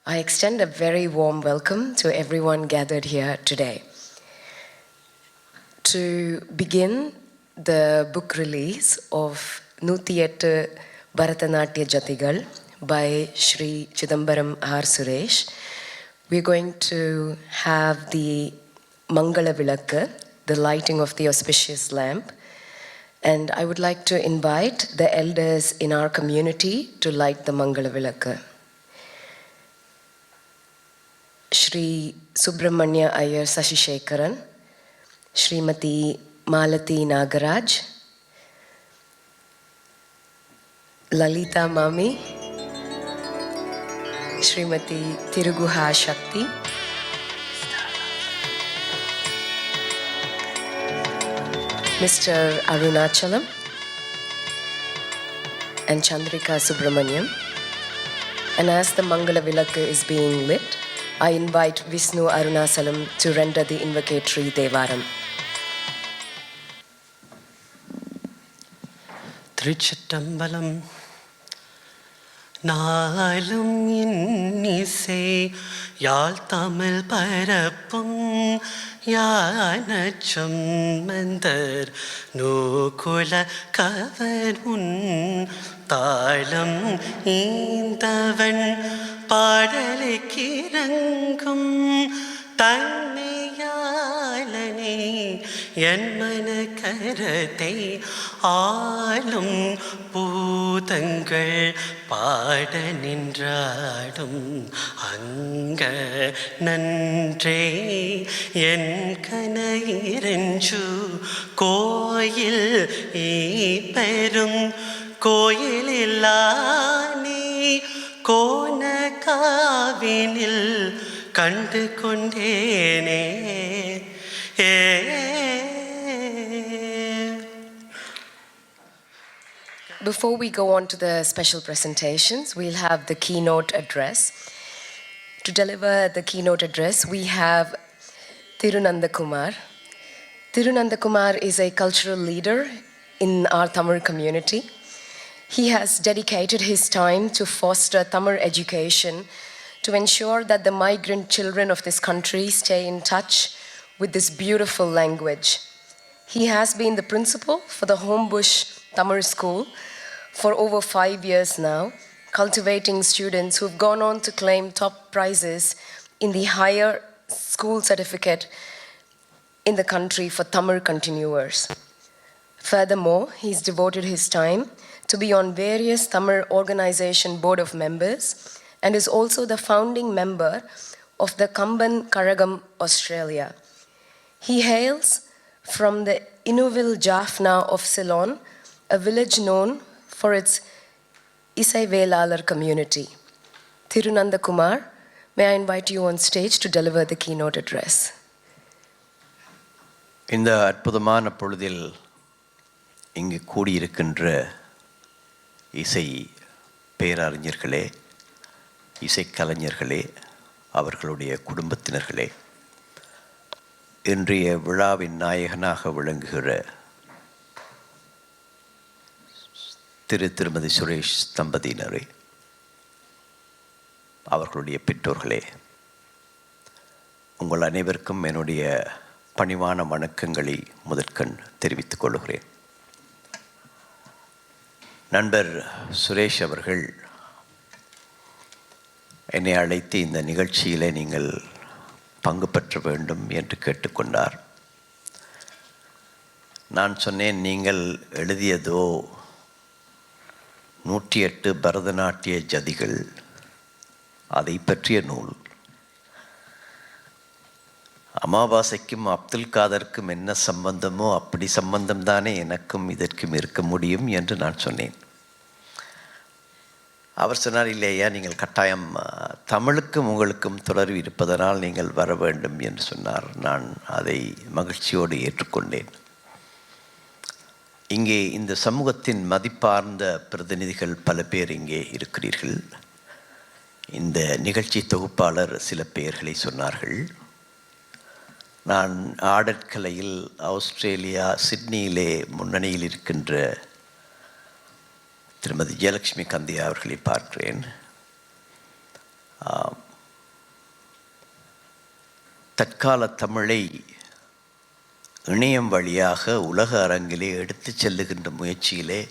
I extend a very warm welcome to everyone gathered here today. To begin the book release of 108 Bharathanatyam Jathis by Sri Chidambaram R. Suresh, we're going to have the Mangala Vilakka, the lighting of the auspicious lamp. And I would like to invite the elders in our community to light the Mangala Vilakka. Shri Subramanya Iyer Sashishekaran, Srimati Malati Nagaraj, Lalita Mami, Srimati Tiruguha Shakti, Mr. Arunachalam, and Chandrika Subramanyam. And as the Mangala Vilakka is being lit, I invite Vishnu Arunachalam to render the invocatory Devaram. Chidambaram நாளும் இன்னிசை யாழ் தமிழ் பரப்பும் யானச்சம் Mantar நூகுல cover முன் தாளம் ஈந்தவன் பாடலுக்கிறங்கும் தன்மையாளனே என் மன கரத்தை ஆளும் பூதங்கள் பாட நின்றாடும் அங்க நன்றே என் கனையிரஞ்சு கோயில் பெரும் கோயிலில்லானே கோன காவினில் கண்டு கொண்டேனே. Before we go on to the special presentations, we'll have the keynote address. To deliver the keynote address, we have Tirunandakumar. Tirunandakumar is a cultural leader in our Tamil community. He has dedicated his time to foster Tamil education to ensure that the migrant children of this country stay in touch with this beautiful language. He has been the principal for the Homebush Tamil School for over 5 years now, cultivating students who've gone on to claim top prizes in the higher school certificate in the country for Tamil continuers. Furthermore, he's devoted his time to be on various Tamil organization board of members and is also the founding member of the Kamban Karagam, Australia. He hails from the Inuvil Jaffna of Ceylon, a village known for its Isai Velalar community. Tirunandakumar, may I invite you on stage to deliver the keynote address. இந்த அற்புதமான பொழுதில் இங்கு கூடியிருக்கின்ற இசை பேரறிஞர்களே, இசைக்கலைஞர்களே, அவர்களுடைய குடும்பத்தினர்களே, இன்றைய விழாவின் நாயகனாக விளங்குகிற திருமதி சுரேஷ் தம்பதியினரே, அவர்களுடைய பெற்றோர்களே, உங்கள் அனைவருக்கும் என்னுடைய பணிவான வணக்கங்களை முதற்கண் தெரிவித்துக் கொள்கிறேன். நண்பர் சுரேஷ் அவர்கள் என்னை அழைத்து இந்த நிகழ்ச்சியில் நீங்கள் பங்கு பெற்ற வேண்டும் என்று கேட்டுக்கொண்டார். நான் சொன்னேன், நீங்கள் எழுதியதோ 108 பரதநாட்டிய ஜதிகள், அதை பற்றிய நூல். அமாவாசைக்கும் அப்துல் காதருக்கும் என்ன சம்பந்தமோ அப்படி சம்பந்தம்தானே எனக்கும் இதற்கும் இருக்க முடியும் என்று நான் சொன்னேன். அவர் சொன்னார், இல்லையா, நீங்கள் கட்டாயம் தமிழுக்கும் உங்களுக்கும் தொடர்பு இருப்பதனால் நீங்கள் வர வேண்டும் என்று சொன்னார். நான் அதை மகிழ்ச்சியோடு ஏற்றுக்கொண்டேன். இங்கே இந்த சமூகத்தின் மதிப்பார்ந்த பிரதிநிதிகள் பல பேர் இங்கே இருக்கிறீர்கள். இந்த நிகழ்ச்சி தொகுப்பாளர் சில பெயர்களை சொன்னார்கள். நான் ஆடற்கலையில் ஆஸ்திரேலியா சிட்னியிலே முன்னணியில் இருக்கின்ற திருமதி ஜெயலட்சுமி கந்தியா அவர்களை பார்க்கிறேன். தற்கால தமிழை இணையம் வழியாக உலக அரங்கிலே எடுத்து செல்லுகின்ற முயற்சியிலே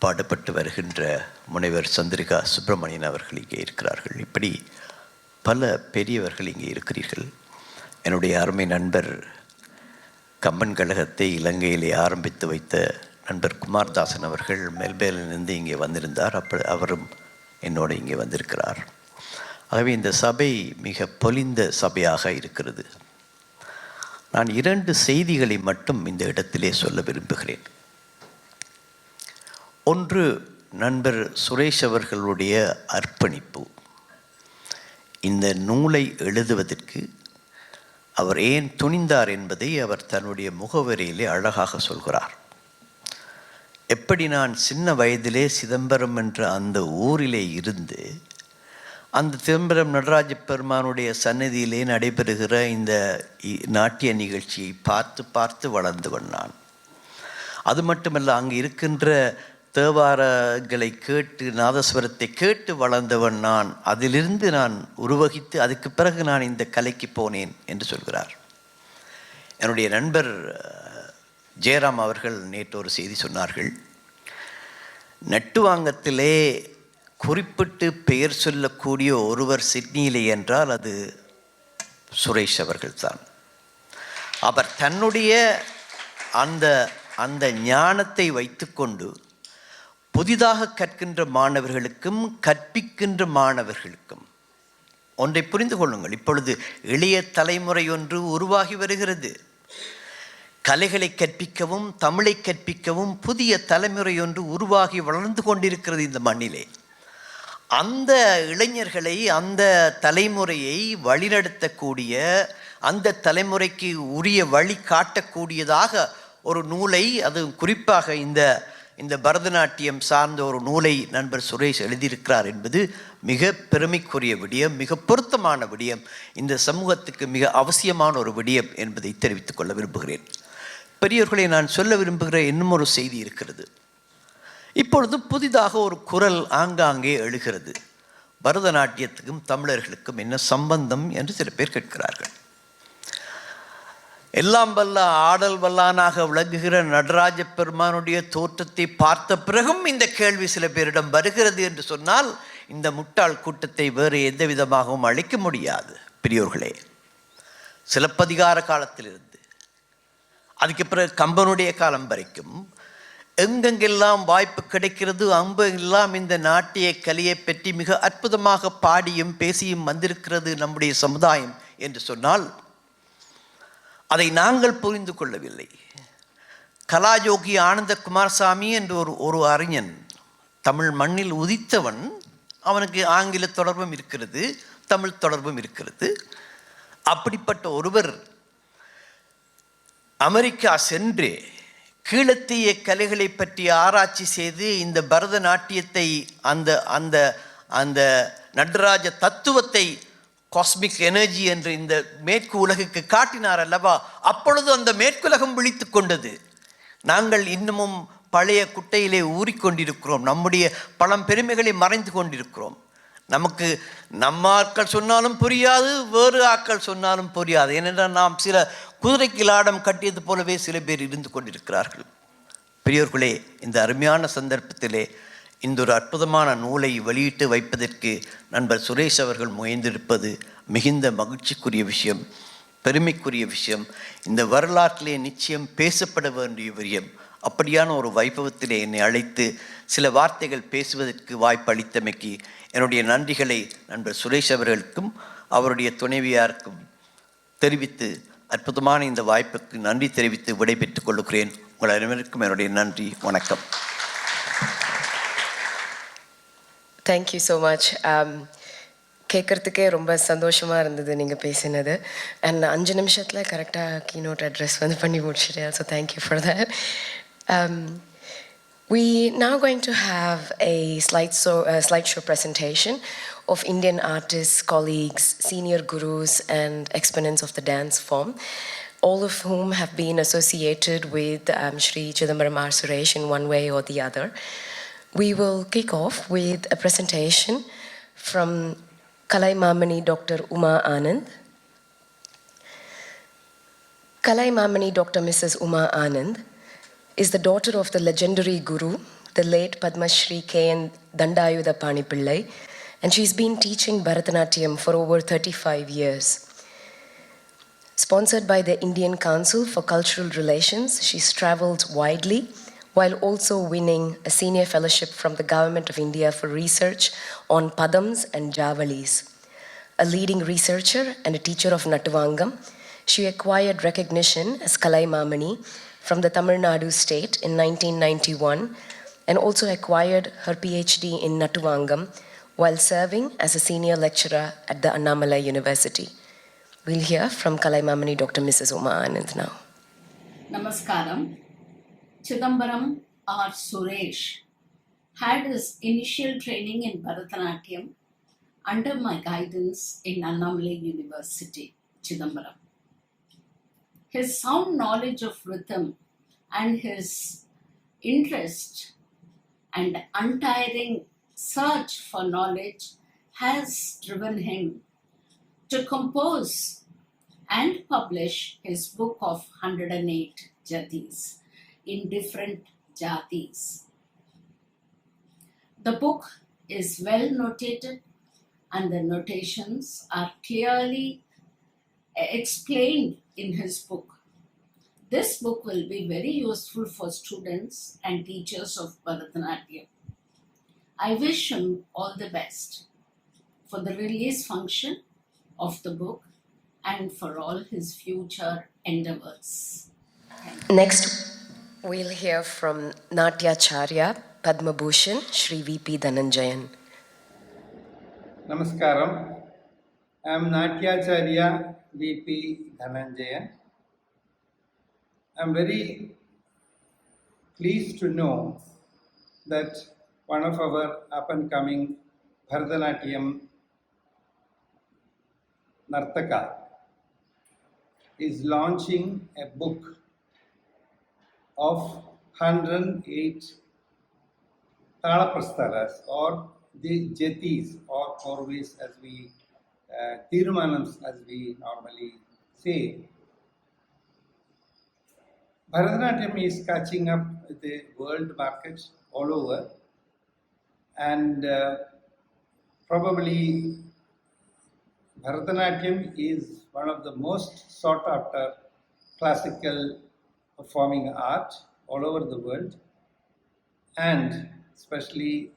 பாடுபட்டு வருகின்ற முனைவர் சந்திரிகா சுப்பிரமணியன் அவர்கள் இங்கே இருக்கிறார்கள். இப்படி பல பெரியவர்கள் இங்கே இருக்கிறீர்கள். என்னுடைய அருமை நண்பர் கம்பன் கழகத்தை இலங்கையிலே ஆரம்பித்து வைத்த நண்பர் குமார்தாசன் அவர்கள் மெல்பேலிருந்து இங்கே வந்திருந்தார். அவரும் என்னோடு இங்கே வந்திருக்கிறார். ஆகவே இந்த சபை மிக பொலிந்த சபையாக இருக்கிறது. நான் 2 செய்திகளை மட்டும் இந்த இடத்திலே சொல்ல விரும்புகிறேன். ஒன்று, நண்பர் சுரேஷ் அவர்களுடைய அர்ப்பணிப்பு. இந்த நூலை எழுதுவதற்கு அவர் ஏன் துணிந்தார் என்பதை அவர் தன்னுடைய முகவரியிலே அழகாக சொல்கிறார். எப்படி நான் சின்ன வயதிலே சிதம்பரம் என்ற அந்த ஊரிலே இருந்து அந்த சிதம்பரம் நடராஜ பெருமானுடைய சன்னதியிலே நடைபெறுகிற இந்த நாட்டிய நிகழ்ச்சியை பார்த்து பார்த்து வளர்ந்தவன் நான். அது மட்டுமல்ல, அங்கு இருக்கின்ற தேவாரங்களை கேட்டு நாதஸ்வரத்தை கேட்டு வளர்ந்தவன் நான். அதிலிருந்து நான் உருவகித்து அதுக்கு பிறகு நான் இந்த கலைக்கு போனேன் என்று சொல்கிறார். என்னுடைய நண்பர் ஜெயராம் அவர்கள் நேற்று ஒரு செய்தி சொன்னார்கள். நட்டுவாங்கத்திலே குறிப்பிட்டு பெயர் சொல்லக்கூடிய ஒருவர் சிட்னியிலே என்றால் அது சுரேஷ் அவர்கள்தான். அவர் தன்னுடைய அந்த ஞானத்தை வைத்துக்கொண்டு புதிதாக கற்கின்ற மாணவர்களுக்கும் கற்பிக்கின்ற மாணவர்களுக்கும் ஒன்றை புரிந்து கொள்ளுங்கள். இப்பொழுது இளைய தலைமுறை ஒன்று உருவாகி வருகிறது. கலைகளை கற்பிக்கவும் தமிழை கற்பிக்கவும் புதிய தலைமுறை ஒன்று உருவாகி வளர்ந்து கொண்டிருக்கிறது இந்த மண்ணிலே. அந்த இளைஞர்களை, அந்த தலைமுறையை வழிநடத்தக்கூடிய, அந்த தலைமுறைக்கு உரிய வழி காட்டக்கூடியதாக ஒரு நூலை, அது குறிப்பாக இந்த பரதநாட்டியம் சார்ந்த ஒரு நூலை நண்பர் சுரேஷ் எழுதியிருக்கிறார் என்பது மிக பெருமைக்குரிய விடயம், மிக பொருத்தமான விடயம், இந்த சமூகத்துக்கு மிக அவசியமான ஒரு விடயம் என்பதை தெரிவித்துக் கொள்ள விரும்புகிறேன். பெரியவர்களை நான் சொல்ல விரும்புகிற இன்னும் ஒரு செய்தி இருக்கிறது. இப்பொழுது புதிதாக ஒரு குரல் ஆங்காங்கே எழுகிறது. பரதநாட்டியத்துக்கும் தமிழர்களுக்கும் என்ன சம்பந்தம் என்று சில பேர் கேட்கிறார்கள். எல்லாம் வல்ல ஆடல் வல்லானாக விளங்குகிற நடராஜ பெருமானுடைய தோற்றத்தை பார்த்த பிறகும் இந்த கேள்வி சில பேரிடம் வருகிறது என்று சொன்னால் இந்த முட்டாள் கூட்டத்தை வேறு எந்த விதமாகவும் அழைக்க முடியாது. பெரியோர்களே, சிலப்பதிகார காலத்திலிருந்து அதுக்கு பிறகு கம்பனுடைய காலம் வரைக்கும் எங்கெங்கெல்லாம் வாய்ப்பு கிடைக்கிறது அங்கெல்லாம் இந்த நாட்டிய கலையை பற்றி மிக அற்புதமாக பாடியும் பேசியும் வந்திருக்கிறது நம்முடைய சமுதாயம் என்று சொன்னால் அதை நாங்கள் புரிந்து கொள்ளவில்லை. கலாயோகி ஆனந்த குமாரசாமி என்று ஒரு அறிஞன், தமிழ் மண்ணில் உதித்தவன். அவனுக்கு ஆங்கில தொடர்பும் இருக்கிறது, தமிழ் தொடர்பும் இருக்கிறது. அப்படிப்பட்ட ஒருவர் அமெரிக்கா சென்று கீழத்திய கலைகளை பற்றி ஆராய்ச்சி செய்து இந்த பரதநாட்டியத்தை, அந்த அந்த அந்த நடராஜ தத்துவத்தை, காஸ்மிக் எனர்ஜி என்று இந்த மேற்கு உலகுக்கு காட்டினார் அல்லவா? அப்பொழுது அந்த மேற்குலகம் விழித்து கொண்டது. நாங்கள் இன்னமும் பழைய குட்டையிலே ஊறிக்கொண்டிருக்கிறோம். நம்முடைய பழம் பெருமைகளை மறைந்து கொண்டிருக்கிறோம். நமக்கு நம்ம ஆட்கள் சொன்னாலும் புரியாது, வேறு ஆட்கள் சொன்னாலும் புரியாது. ஏனென்றால் நாம் சில குதிரைக்கு லாடம் கட்டியது போலவே சில பேர் இருந்து கொண்டிருக்கிறார்கள். பெரியோர்களே, இந்த அருமையான சந்தர்ப்பத்திலே இந்த ஒரு அற்புதமான நூலை வெளியிட்டு வைப்பதற்கு நண்பர் சுரேஷ் அவர்கள் முயன்றிருப்பது மிகுந்த மகிழ்ச்சிக்குரிய விஷயம், பெருமைக்குரிய விஷயம். இந்த வரலாற்றிலே நிச்சயம் பேசப்பட வேண்டிய விஷயம். அப்படியான ஒரு வைபவத்திலே என்னை அழைத்து சில வார்த்தைகள் பேசுவதற்கு வாய்ப்பு அளித்தமைக்கு என்னுடைய நன்றிகளை நண்பர் சுரேஷ் அவர்களுக்கும் அவருடைய துணைவியாருக்கும் தெரிவித்து, அற்புதமான இந்த வாய்ப்புக்கு நன்றி தெரிவித்து விடைபெற்றுக் கொள்ளுகிறேன். உங்கள் அனைவருக்கும் என்னுடைய நன்றி, வணக்கம். Thank you so much. கேட்குறதுக்கே ரொம்ப சந்தோஷமாக இருந்தது நீங்கள் பேசினது. அண்ட் 5 நிமிஷத்தில் கரெக்டாக கீனோட் அட்ரஸ் பண்ணி முடிச்சிட்டேன். So thank you for that. We now going to have a slideshow presentation of Indian artists, colleagues, senior gurus and exponents of the dance form, all of whom have been associated with Shri Chidambaram R. Suresh in one way or the other. We will kick off with a presentation from Kalai Mamani Dr. Uma Anand. Kalaimamani Dr. Mrs. Uma Anand is the daughter of the legendary guru, the late Padma Shri K.N. Dandayuda Panipillai, and she's been teaching Bharathanatyam for over 35 years. Sponsored by the Indian Council for Cultural Relations, she's traveled widely while also winning a senior fellowship from the Government of India for research on Padams and Javalis. A leading researcher and a teacher of Nattuvangam, she acquired recognition as Kalaimamani from the Tamil Nadu state in 1991 and also acquired her PhD in Nattuvangam while serving as a senior lecturer at the Annamalai University. We'll hear from Kalaimamani Dr. Mrs. Uma Anand now. Namaskaram. Chidambaram or Suresh had his initial training in Bharathanatyam under my guidance in Annamalai University, Chidambaram. His sound knowledge of rhythm and his interest and untiring search for knowledge has driven him to compose and publish his book of 108 Jathis in different Jathis. The book is well notated and the notations are clearly explained in his book. This book will be very useful for students and teachers of Bharatanatyam. I wish him all the best for the release function of the book and for all his future endeavors. Next, we'll hear from Natyacharya Padma Bhushan Shri V.P. Dhananjayan. Namaskaram. I am Natyacharya V.P. Dhananjayan. I am very pleased to know that one of our up-and-coming Bharatanatyam Nartaka is launching a book of 108 Talaprastaras or the Jathis or Korvis as we, Tirumanams as we normally say. Bharatanatyam is catching up with the world market all over, and probably Bharatanatyam is one of the most sought after classical performing art all over the world, and especially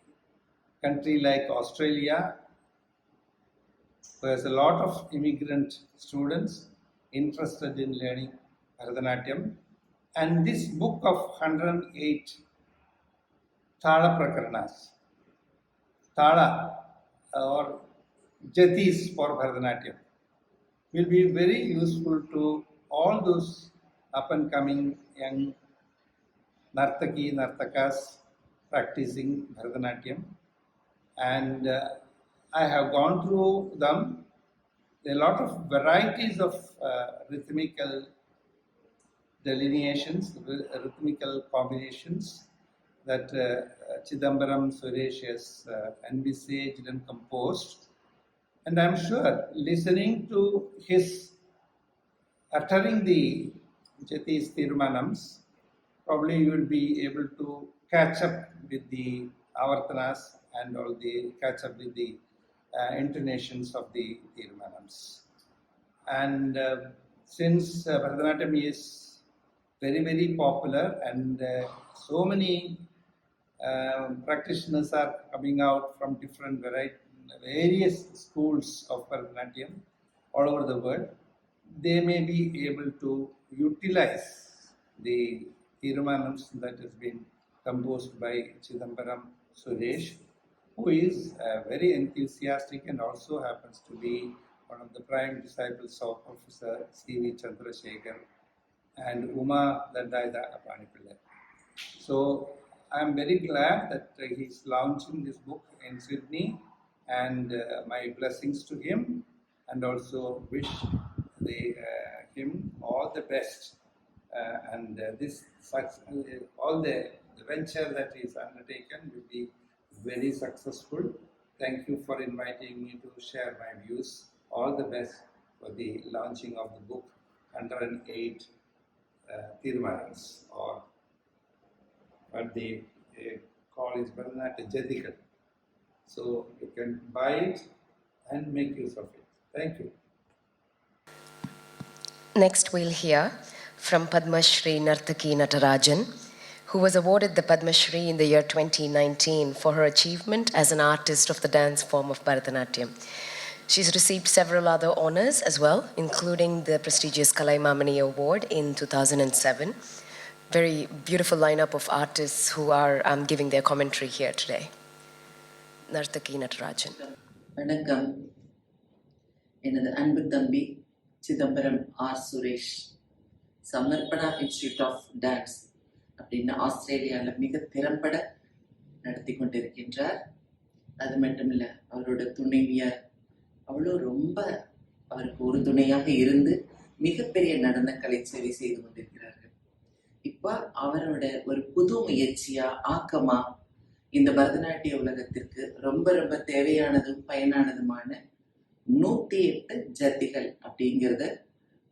country like Australia, who has a lot of immigrant students interested in learning Bharatanatyam. And this book of 108 Thala Prakaranas, Thala or Jathis for Bharatanatyam, will be very useful to all those up-and-coming young Nartaki, Nartakas practicing Bharatanatyam. And I have gone through them. There are a lot of varieties of rhythmical delineations, rhythmical combinations that Chidambaram Suresh has envisaged and composed. And I'm sure listening to his uttering the Jathis Tirumanams, probably you will be able to catch up with the Avartanas and all the catch up with the intonations of the Tirumanams. And since Bharatanatyam is very, very popular and so many practitioners are coming out from different various schools of Bharatanatyam all over the world, they may be able to utilize the Tirumanams that has been composed by Chidambaram Suresh, who is very enthusiastic and also happens to be one of the prime disciples of Professor C.V. Chandrasekhar and Uma Dandayuda Panipillai. So I am very glad that he is launching this book in Sydney, and my blessings to him, and also wish him all the best. And this all the venture that is undertaken will be very successful. Thank you for inviting me to share my views. All the best for the launching of the book 108 Tirmarans, or what they call is Bharathanatyam Jathis. So you can buy it and make use of it. Thank you. Next, we'll hear from Padma Shri Nartaki Natarajan, who was awarded the Padma Shri in the year 2019 for her achievement as an artist of the dance form of Bharatanatyam. She's received several other honors as well, including the prestigious Kalaimamani Award in 2007. Very beautiful lineup of artists who are giving their commentary here today. Nartaki Natarajan. வணக்கம். எனது அன்பு தம்பி Chidambaram R Suresh Samarpana institute of dance அப்படின்னு ஆஸ்திரேலியாவில் மிக திறம்பட நடத்தி கொண்டிருக்கின்றார். அது மட்டும் இல்லை, அவரோட துணைவியார் அவளும் ரொம்ப அவருக்கு ஒரு துணையாக இருந்து மிகப்பெரிய நடன கலை சேவை செய்து கொண்டிருக்கிறார்கள். இப்போ அவரோட ஒரு புது முயற்சியா ஆக்கமா இந்த பரதநாட்டிய உலகத்திற்கு ரொம்ப ரொம்ப தேவையானதும் பயனானதுமான 108 ஜதிகள் அப்படிங்கிறத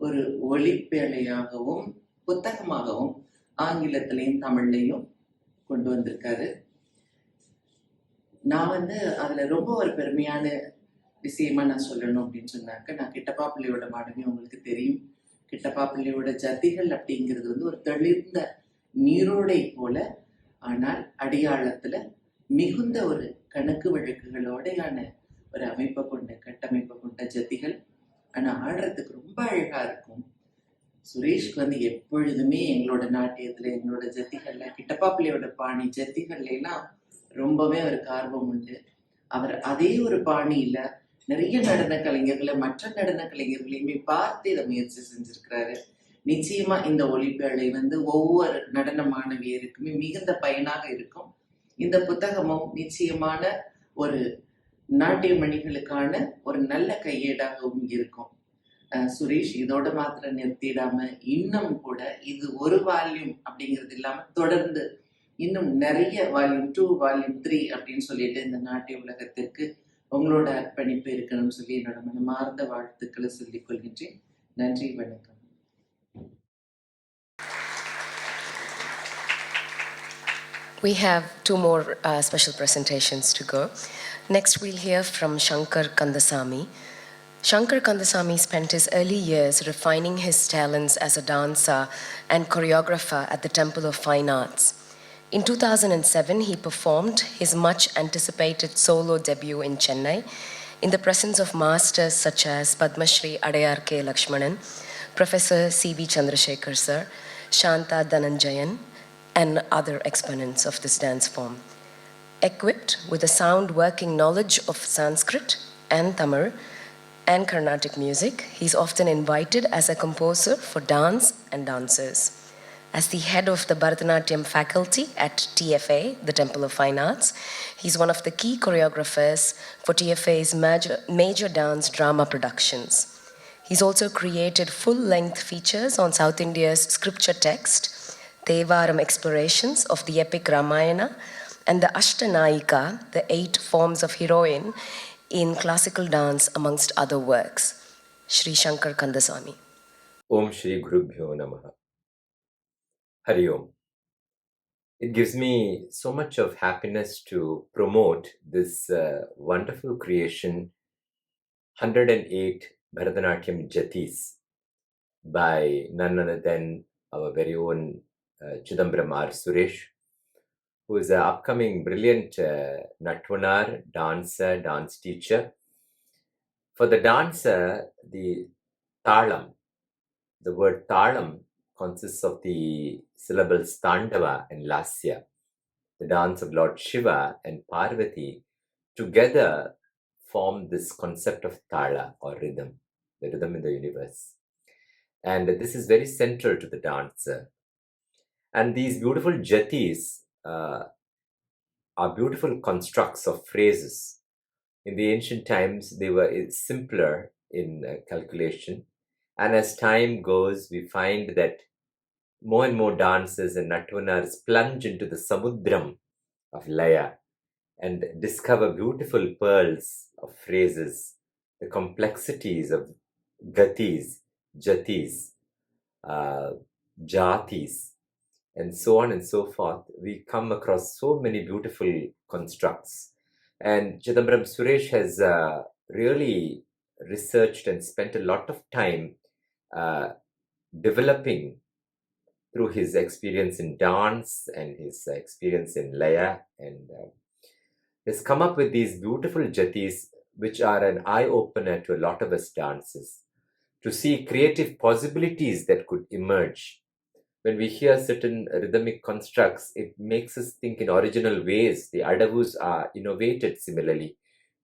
ஒரு ஒளிப்பேழையாகவும் புத்தகமாகவும் ஆங்கிலத்திலையும் தமிழ்லையும் கொண்டு வந்திருக்காரு. நான் அதுல ரொம்ப ஒரு பெருமையான விஷயமா நான் சொல்லணும் அப்படின்னு சொன்னாக்க, நான் கிட்டப்பா பிள்ளையோட மாடமே உங்களுக்கு தெரியும். கிட்டப்பா பிள்ளையோட ஜதிகள் அப்படிங்கிறது ஒரு தெளிர்ந்த நீரோடை போல, ஆனால் அடியாளத்துல மிகுந்த ஒரு கணக்கு வழக்குகளோடையான ஒரு அமைப்பை கொண்ட கட்டமைப்பை கொண்ட ஜதிகள். ஆனா ஆடுறதுக்கு ரொம்ப அழகா இருக்கும். சுரேஷ்க்கு எப்பொழுதுமே எங்களோட நாட்டியத்துல எங்களோட ஜதிகள்ல கிட்டப்பா பிள்ளையோட பாணி ஜதிகள்ல எல்லாம் ரொம்பவே அவருக்கு ஆர்வம் உண்டு. அவர் அதே ஒரு பாணியில நிறைய நடன கலைஞர்களை மற்ற நடன கலைஞர்களையுமே பார்த்து இதை முயற்சி செஞ்சிருக்கிறாரு. நிச்சயமா இந்த ஒளிப்பேழை ஒவ்வொரு நடன மாணவியருக்குமே மிகுந்த பயனாக இருக்கும். இந்த புத்தகமும் நிச்சயமான ஒரு நாட்டிய மணிகளுக்கான ஒரு நல்ல கையேடாகவும் இருக்கும். சுரேஷ் இதோட மாத்திரம் நிறுத்திடாம இன்னும் கூட இது ஒரு வால்யூம் அப்படிங்கிறது இல்லாம தொடர்ந்து இன்னும் நிறைய வால்யூம் 2, வால்யூம் 3 அப்படின்னு சொல்லிட்டு இந்த நாட்டிய உலகத்திற்கு உங்களோட அர்ப்பணிப்பு இருக்கணும்னு சொல்லி என்னோட மனமார்ந்த வாழ்த்துக்களை சொல்லிக் கொள்கின்றேன். நன்றி, வணக்கம். We have 2 more special presentations to go. Next, we'll hear from Shankar Kandasamy. Shankar Kandasamy spent his early years refining his talents as a dancer and choreographer at the Temple of Fine Arts. In 2007, he performed his much-anticipated solo debut in Chennai in the presence of masters such as Padma Shri Adayar K. Lakshmanan, Professor C.V. Chandrasekhar Sir, Shanta Dhananjayan, and other exponents of this dance form. Equipped with a sound working knowledge of Sanskrit and Tamil and Carnatic music, he's often invited as a composer for dance and dancers. As the head of the Bharatanatyam faculty at TFA, the Temple of Fine Arts, he's one of the key choreographers for TFA's major dance drama productions. He's also created full-length features on South India's scripture text, Devaram explorations of the epic Ramayana, and the Ashtanayika, the 8 forms of heroine in classical dance, amongst other works. Shri Shankar Kandasamy. Om Shri Gurubhyo Namaha. Hari Om. It gives me so much of happiness to promote this wonderful creation, 108 Bharatanatyam Jathis, by none other than our very own Chidambaram R. Suresh, who is an upcoming brilliant Natwanar, dancer, dance teacher. For the dancer, the talam, the word talam consists of the syllables Tandava and Lasya. The dance of Lord Shiva and Parvati together form this concept of tala or rhythm, the rhythm in the universe. And this is very central to the dancer. And these beautiful jatis are beautiful constructs of phrases. In the ancient times, they were simpler in calculation. And as time goes, we find that more and more dancers and Natwanars plunge into the samudram of Laya and discover beautiful pearls of phrases, the complexities of gatis, jatis, uh, Jathis, and so on and so forth, we come across so many beautiful constructs. And Chidambaram Suresh has really researched and spent a lot of time developing through his experience in dance and his experience in Laya, and has come up with these beautiful jatis, which are an eye opener to a lot of us dancers, to see creative possibilities that could emerge. When we hear certain rhythmic constructs, it makes us think in original ways. The adavus are innovated similarly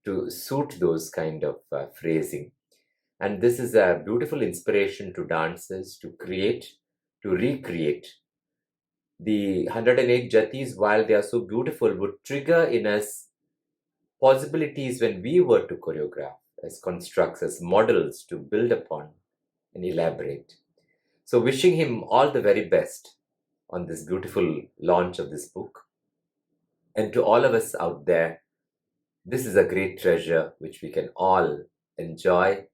to suit those kind of phrasing. And this is a beautiful inspiration to dancers to create, to recreate. The 108 jatis, while they are so beautiful, would trigger in us possibilities when we were to choreograph as constructs, as models to build upon and elaborate. So, wishing him all the very best on this beautiful launch of this book. And to all of us out there, this is a great treasure which we can all enjoy.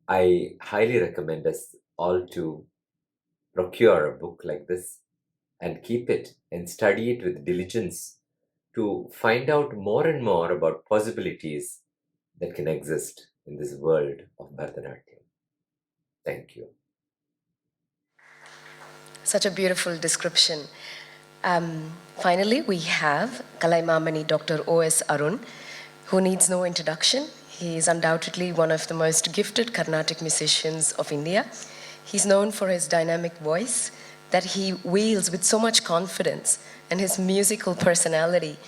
I highly recommend us all to procure a book like this and keep it and study it with diligence to find out more and more about possibilities that can exist in this world of Bharatanatyam. Thank you. Such a beautiful description. Finally, we have Kalaimamani Dr. O.S. Arun, who needs no introduction. He is undoubtedly one of the most gifted Carnatic musicians of India. He's known for his dynamic voice that he wields with so much confidence, and his musical personality,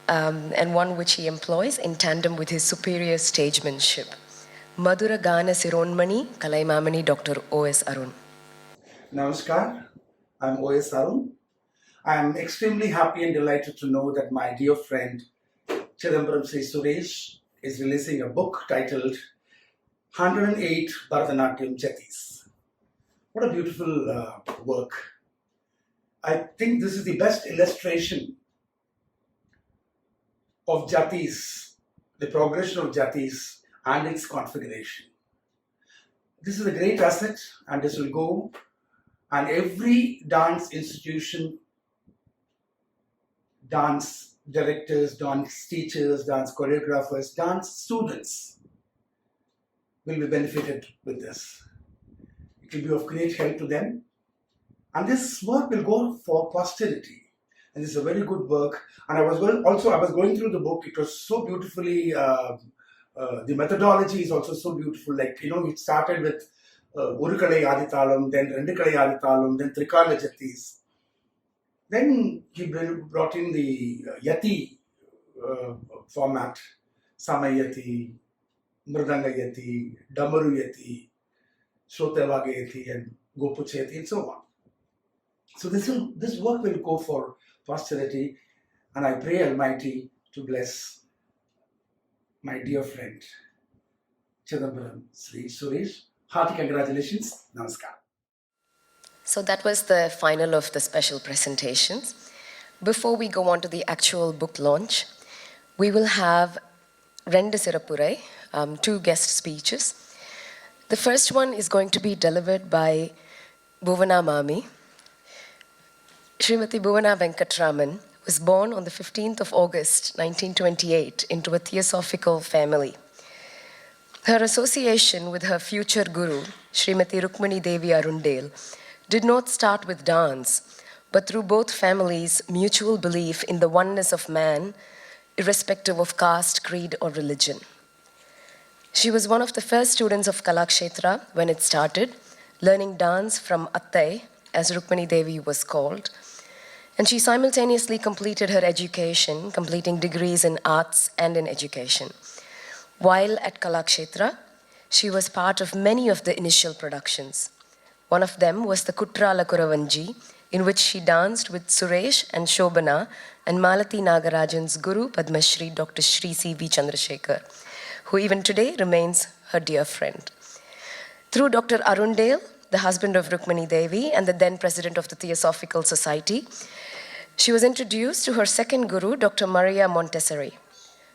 and one which he employs in tandem with his superior stagemanship. Madhura Gana Sironmani, Kalaimamani Dr. O.S. Arun. Namaskar, I'm O.S. Arun. I am extremely happy and delighted to know that my dear friend Chidambaram Sri Suresh is releasing a book titled 108 Bharathanatyam Jathis. What a beautiful work. I think this is the best illustration of Jathis, the progression of Jathis and its configuration. This is a great asset, and this will go, and every dance institution, dance directors, dance teachers, dance choreographers, dance students will be benefited with this. It will be of great help to them, and this work will go for posterity. And this is a very good work. And I was going through the book. It was so beautifully. The methodology is also so beautiful. Like, it started with Urukalai Aditalam, then Rendukalai Aditalam, then Trikala Jathis. Then he brought in the Yati format, Samayati, Mridanga Yati, Damaru Yati, Shrotavaga Yati, and Gopucheti, and so on. So this work will go for posterity, and I pray Almighty to bless my dear friend Chidambaram Sri Suresh. Hearty congratulations. Namaskar. So that was the final of the special presentations. Before we go on to the actual book launch, we will have Rendu Sirappurai, 2 guest speeches. The first one is going to be delivered by Bhuvana Mami. Srimati Bhuvana Venkatraman was born on the 15th of August 1928 into a theosophical family. Her association with her future guru, Srimati Rukmani Devi Arundale, did not start with dance, but through both families' mutual belief in the oneness of man, irrespective of caste, creed, or religion. She was one of the first students of Kalakshetra when it started, learning dance from Attai, as Rukmani Devi was called, and she simultaneously completed her education, completing degrees in arts and in education. While at Kalakshetra, she was part of many of the initial productions. One of them was the Kutrala Kuravanji, in which she danced with Suresh and Shobana and Malati Nagarajan's guru, Padma Shri Dr. Shri C.V. Chandrasekhar, who even today remains her dear friend. Through Dr. Arundale, the husband of Rukmani Devi and the then president of the Theosophical Society, she was introduced to her second guru, Dr. Maria Montessori.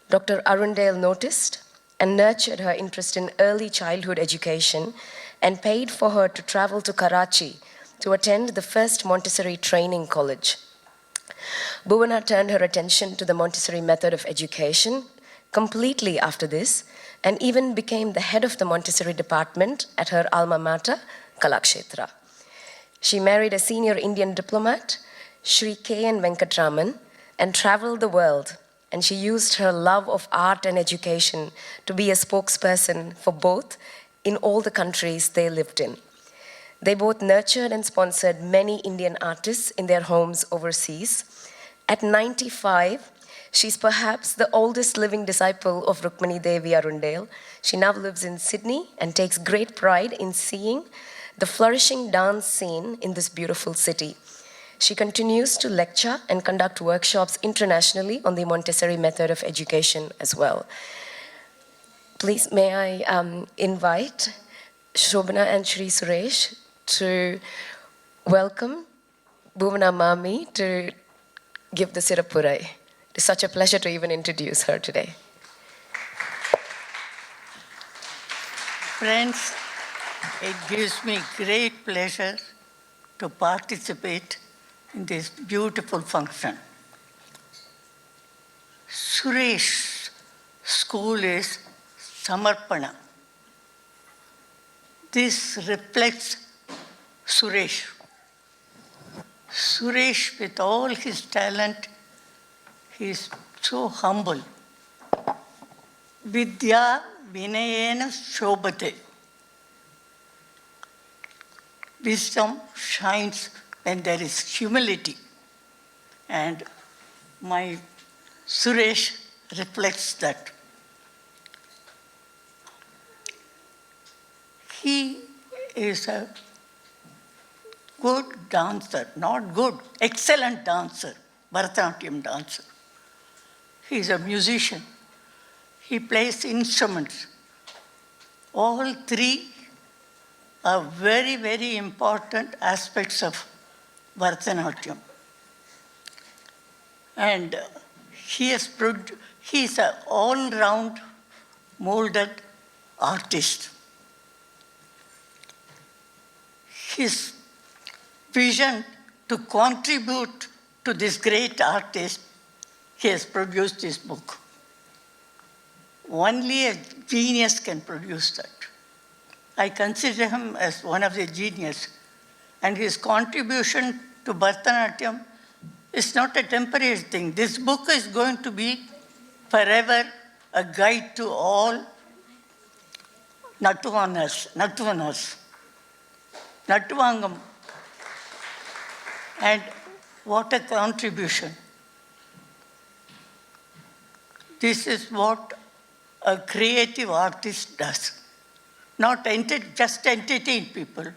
Dr. Arundale noticed and nurtured her interest in early childhood education and paid for her to travel to Karachi to attend the first Montessori training college. Bhuvana turned her attention to the Montessori method of education completely after this, and even became the head of the Montessori department at her alma mater, Kalakshetra. She married a senior Indian diplomat, Sri K.N. Venkatraman, and traveled the world, and she used her love of art and education to be a spokesperson for both in all the countries they lived in. They both nurtured and sponsored many Indian artists in their homes overseas. At 95, she's perhaps the oldest living disciple of Rukmani Devi Arundale. She now lives in Sydney and takes great pride in seeing the flourishing dance scene in this beautiful city. She continues to lecture and conduct workshops internationally on the Montessori method of education as well. Please, may I invite Shobana and Shri Suresh to welcome Bhuvana Mami to give the Sirapurai. It's such a pleasure to even introduce her today. Friends, it gives me great pleasure to participate in this beautiful function. Suresh's school is Samarpana. This reflects Suresh. Suresh, with all his talent, he is so humble. Vidya Vinayena Shobhate. Wisdom shines when there is humility. And my Suresh reflects that. He is a good dancer, not good, excellent dancer, Bharathanatyam dancer. He is a musician. He plays instruments. All three are very, very important aspects of Bharatanatyam. And he is an all-round molded artist. His vision to contribute to this great artist, he has produced this book. Only a genius can produce that. I consider him as one of the genius, and his contribution to Bharatanatyam is not a temporary thing. This book is going to be forever a guide to all Nattuvanas, Nattuvangam. And what a contribution. This is what a creative artist does. Not just entertain people,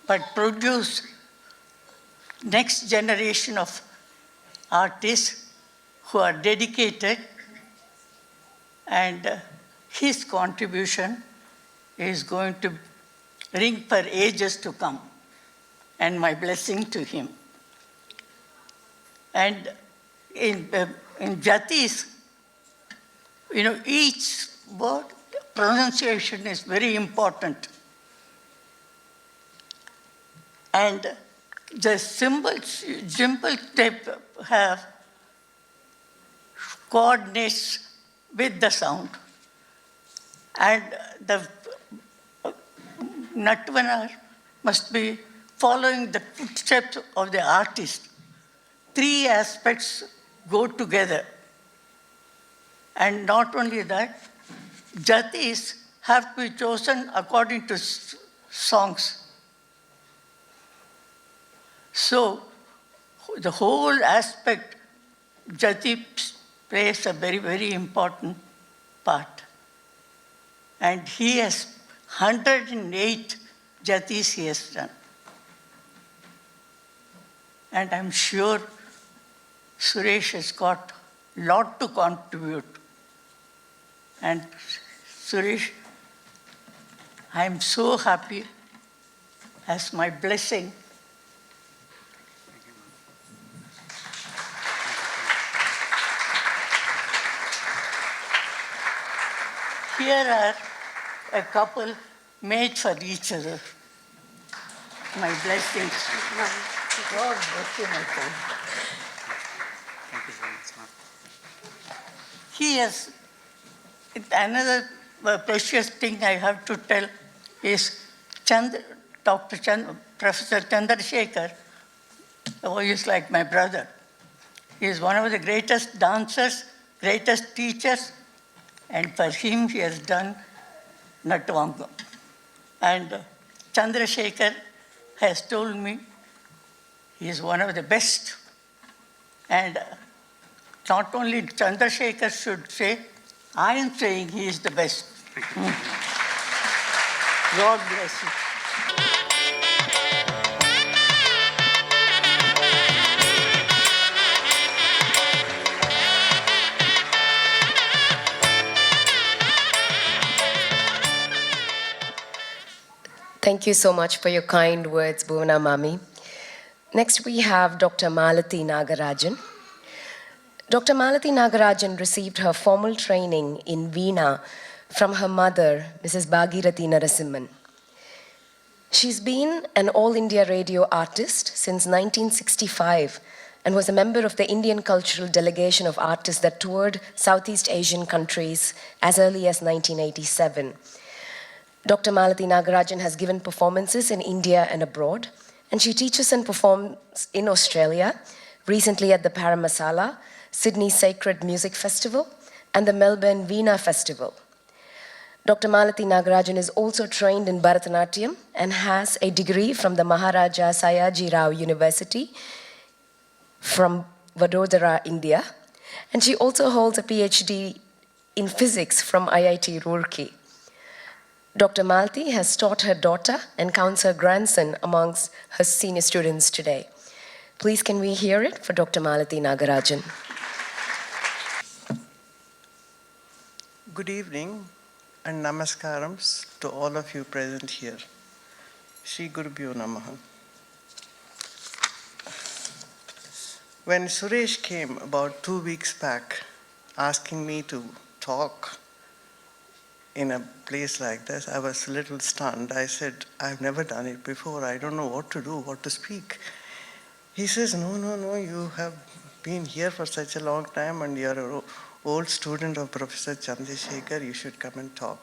but produce next generation of artists who are dedicated, and his contribution is going to ring for ages to come, and my blessing to him. And in Jathis, each word pronunciation is very important. And the symbols they have coordinates with the sound. And the Nattvanar must be following the footsteps of the artist. Three aspects go together. And not only that, Jathis have to be chosen according to songs. So the whole aspect, Jati plays a very, very important part. And he has 108 Jathis he has done. And I'm sure Suresh has got a lot to contribute. And Suresh, I'm so happy as my blessing. Here are a couple made for each other. My blessings. God bless you, my son. He has another precious thing I have to tell is Professor Chandrasekhar, who is like my brother. He is one of the greatest dancers, greatest teachers, and for him he has done Natvangam. And Chandrasekhar has told me he is one of the best. And not only Chandrasekhar should say, I am saying he is the best. God bless you. Thank you so much for your kind words, Bhuvana Mami. Next, we have Dr. Malati Nagarajan. Dr. Malati Nagarajan received her formal training in Veena from her mother, Mrs. Bhagirathi Narasimhan. She's been an All India radio artist since 1965 and was a member of the Indian Cultural Delegation of Artists that toured Southeast Asian countries as early as 1987. Dr. Malati Nagarajan has given performances in India and abroad, and she teaches and performs in Australia, recently at the Paramasala, Sydney Sacred Music Festival, and the Melbourne Veena Festival. Dr. Malati Nagarajan is also trained in Bharathanatyam and has a degree from the Maharaja Sayaji Rao University from Vadodara, India, and she also holds a PhD in physics from IIT Roorkee. Dr. Malati has taught her daughter and counts her grandson amongst her senior students today. Please can we hear it for Dr. Malati Nagarajan. Good evening and namaskarams to all of you present here. Shri Gurubhyo Namaha. When Suresh came about 2 weeks back asking me to talk in a place like this, I was a little stunned. I said, I've never done it before. I don't know what to do, what to speak. He says, no, you have been here for such a long time and you're an old student of Professor Chandrasekhar, you should come and talk.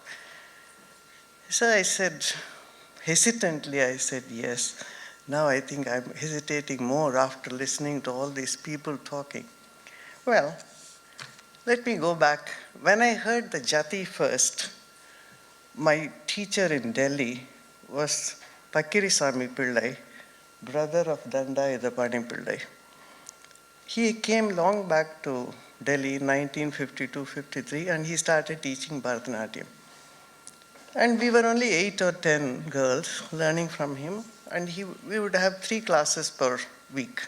So I said, hesitantly, I said yes. Now I think I'm hesitating more after listening to all these people talking. Well, let me go back. When I heard the Jati first, my teacher in Delhi was Pakirisamy Pillai, brother of Danda Idapani Pillai. He came long back to Delhi in 1952-53 and he started teaching Bharatanatyam. And we were only 8 or 10 girls learning from him, and we would have 3 classes per week.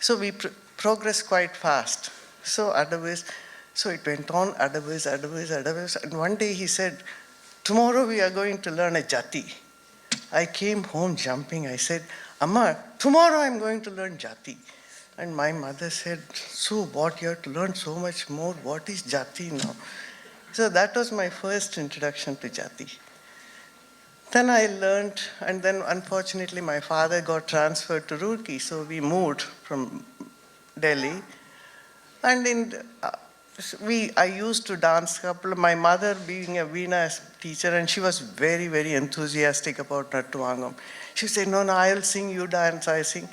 So we progressed quite fast. So it went on, otherwise, and one day he said, tomorrow we are going to learn a Jati. I came home jumping. I said, Amma, tomorrow I'm going to learn Jati. And my mother said, so what, you have to learn so much more. What is Jati now? So that was my first introduction to Jati. Then I learned, and then unfortunately my father got transferred to Roorkee, so we moved from Delhi. And I used to dance my mother being a Veena teacher, and she was very, very enthusiastic about Natvangam. She said, no, I will sing, you dance, I sing.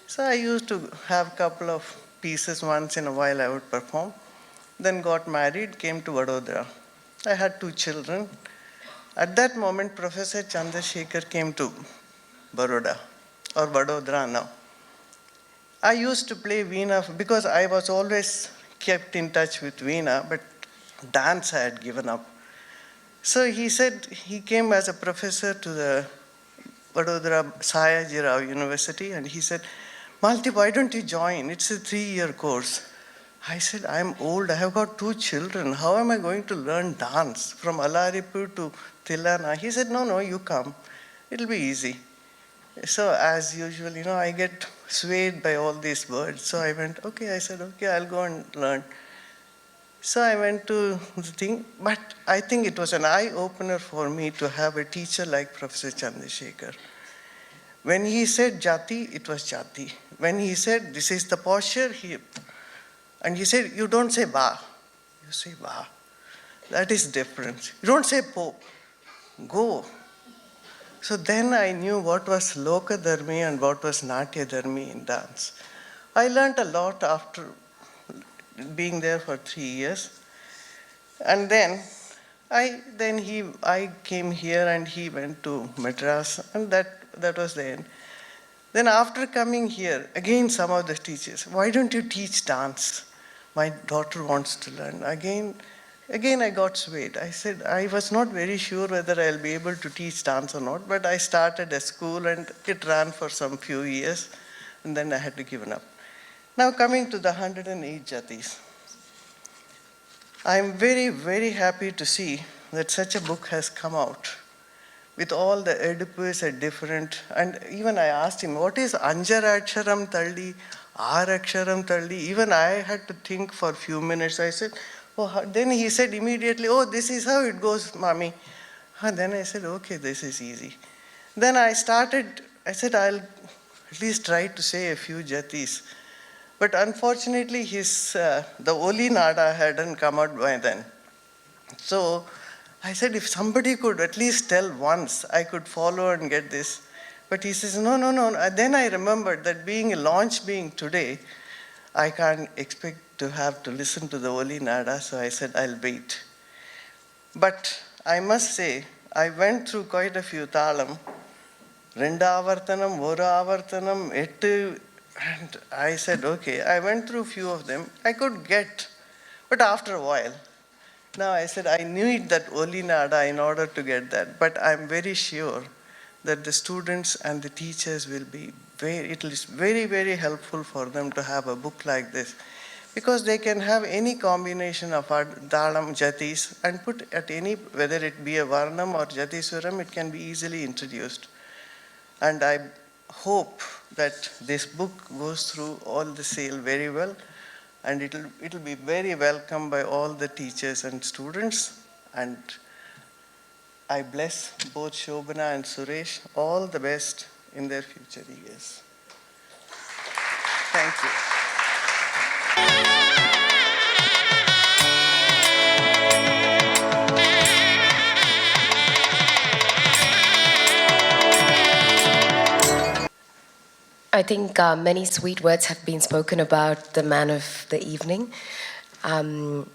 So I used to have a couple of pieces once in a while I would perform. Then got married, came to Vadodara. I had 2 children. At that moment, Professor Chandrasekhar came to Baroda, or Vadodara now. I used to play Veena because I was always kept in touch with Veena, but dance I had given up. So he said, he came as a professor to the Vadodara Sayaji Rao University, and he said, Malti, why don't you join? It's a 3-year course. I said, I'm old, I have got 2 children. How am I going to learn dance from Alaripur to Tilana? He said, no, you come. It'll be easy. So as usual, I get swayed by all these words. So I went, okay, I'll go and learn. So I went to the thing, but I think it was an eye-opener for me to have a teacher like Professor Chandrasekhar. When he said Jati, it was Jati. When he said, this is the posture, and he said, you don't say Ba, you say Ba. That is different. You don't say Po, go. So then I knew what was Loka Dharmi and what was Natya Dharmi in dance. I learned a lot after being there for 3 years. And then I came here and he went to Madras, and that was the end. Then after coming here, again some of the teachers, why don't you teach dance? My daughter wants to learn. Again I got swayed. I said, I was not very sure whether I'll be able to teach dance or not, but I started a school and it ran for some few years, and then I had to give it up. Now coming to the 108 Jatis. I'm very, very happy to see that such a book has come out with all the Oedipus at different, and even I asked him, what is Anjaraksharam Talli, Araksharam Talli? Even I had to think for a few minutes. I said, oh, then he said immediately, oh, this is how it goes, mommy. And then I said, okay, this is easy. Then I said, I'll at least try to say a few jatis. But unfortunately, the Oli Nada hadn't come out by then. So I said, if somebody could at least tell once, I could follow and get this. But he says, no. Then I remembered that launch being today, I can't expect to have to listen to the Oli Nada, so I said, I'll wait. But I must say, I went through quite a few talam. Rendavartanam, Voravartanam, Ettu, and I said, okay, I went through a few of them. I could get, but after a while. Now I said, I need that Oli Nada in order to get that. But I'm very sure that the students and the teachers it is very, very helpful for them to have a book like this. Because they can have any combination of Dalam, Jatis, and put at any, whether it be a Varnam or Jatiswaram, it can be easily introduced. And I hope that this book goes through all the sale very well, and it'll be very welcome by all the teachers and students. And I bless both Shobana and Suresh all the best in their future years. Thank you. I think many sweet words have been spoken about the man of the evening. And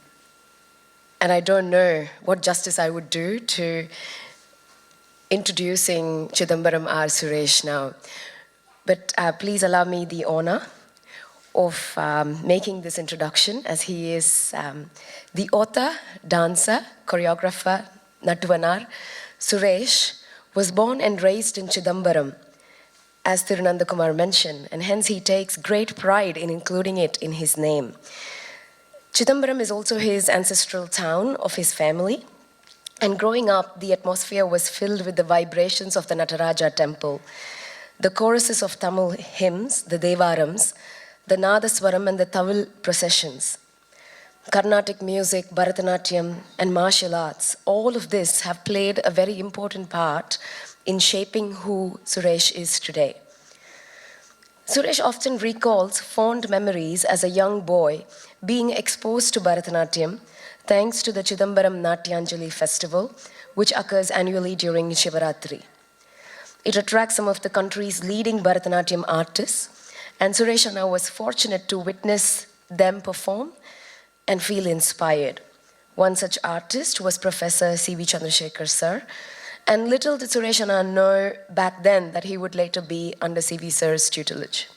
I don't know what justice I would do to introducing Chidambaram R. Suresh now. But please allow me the honor of making this introduction, as he is the author, dancer, choreographer, Nattuvanar. Suresh was born and raised in Chidambaram, as Tirunandakumar mentioned, and hence he takes great pride in including it in his name. Chidambaram is also his ancestral town of his family, and growing up, the atmosphere was filled with the vibrations of the Nataraja temple, the choruses of Tamil hymns, the Devarams, the Nadaswaram and the Tawil processions. Carnatic music, Bharathanatyam, and martial arts, all of this have played a very important part in shaping who Suresh is today. Suresh often recalls fond memories as a young boy being exposed to Bharatanatyam thanks to the Chidambaram Natyanjali festival, which occurs annually during Shivaratri. It attracts some of the country's leading Bharatanatyam artists, and Suresh Anna was fortunate to witness them perform and feel inspired. One such artist was Professor C.V. Chandrasekhar sir, and little did Suresh Anna know back then that he would later be under C.V. sir's tutelage.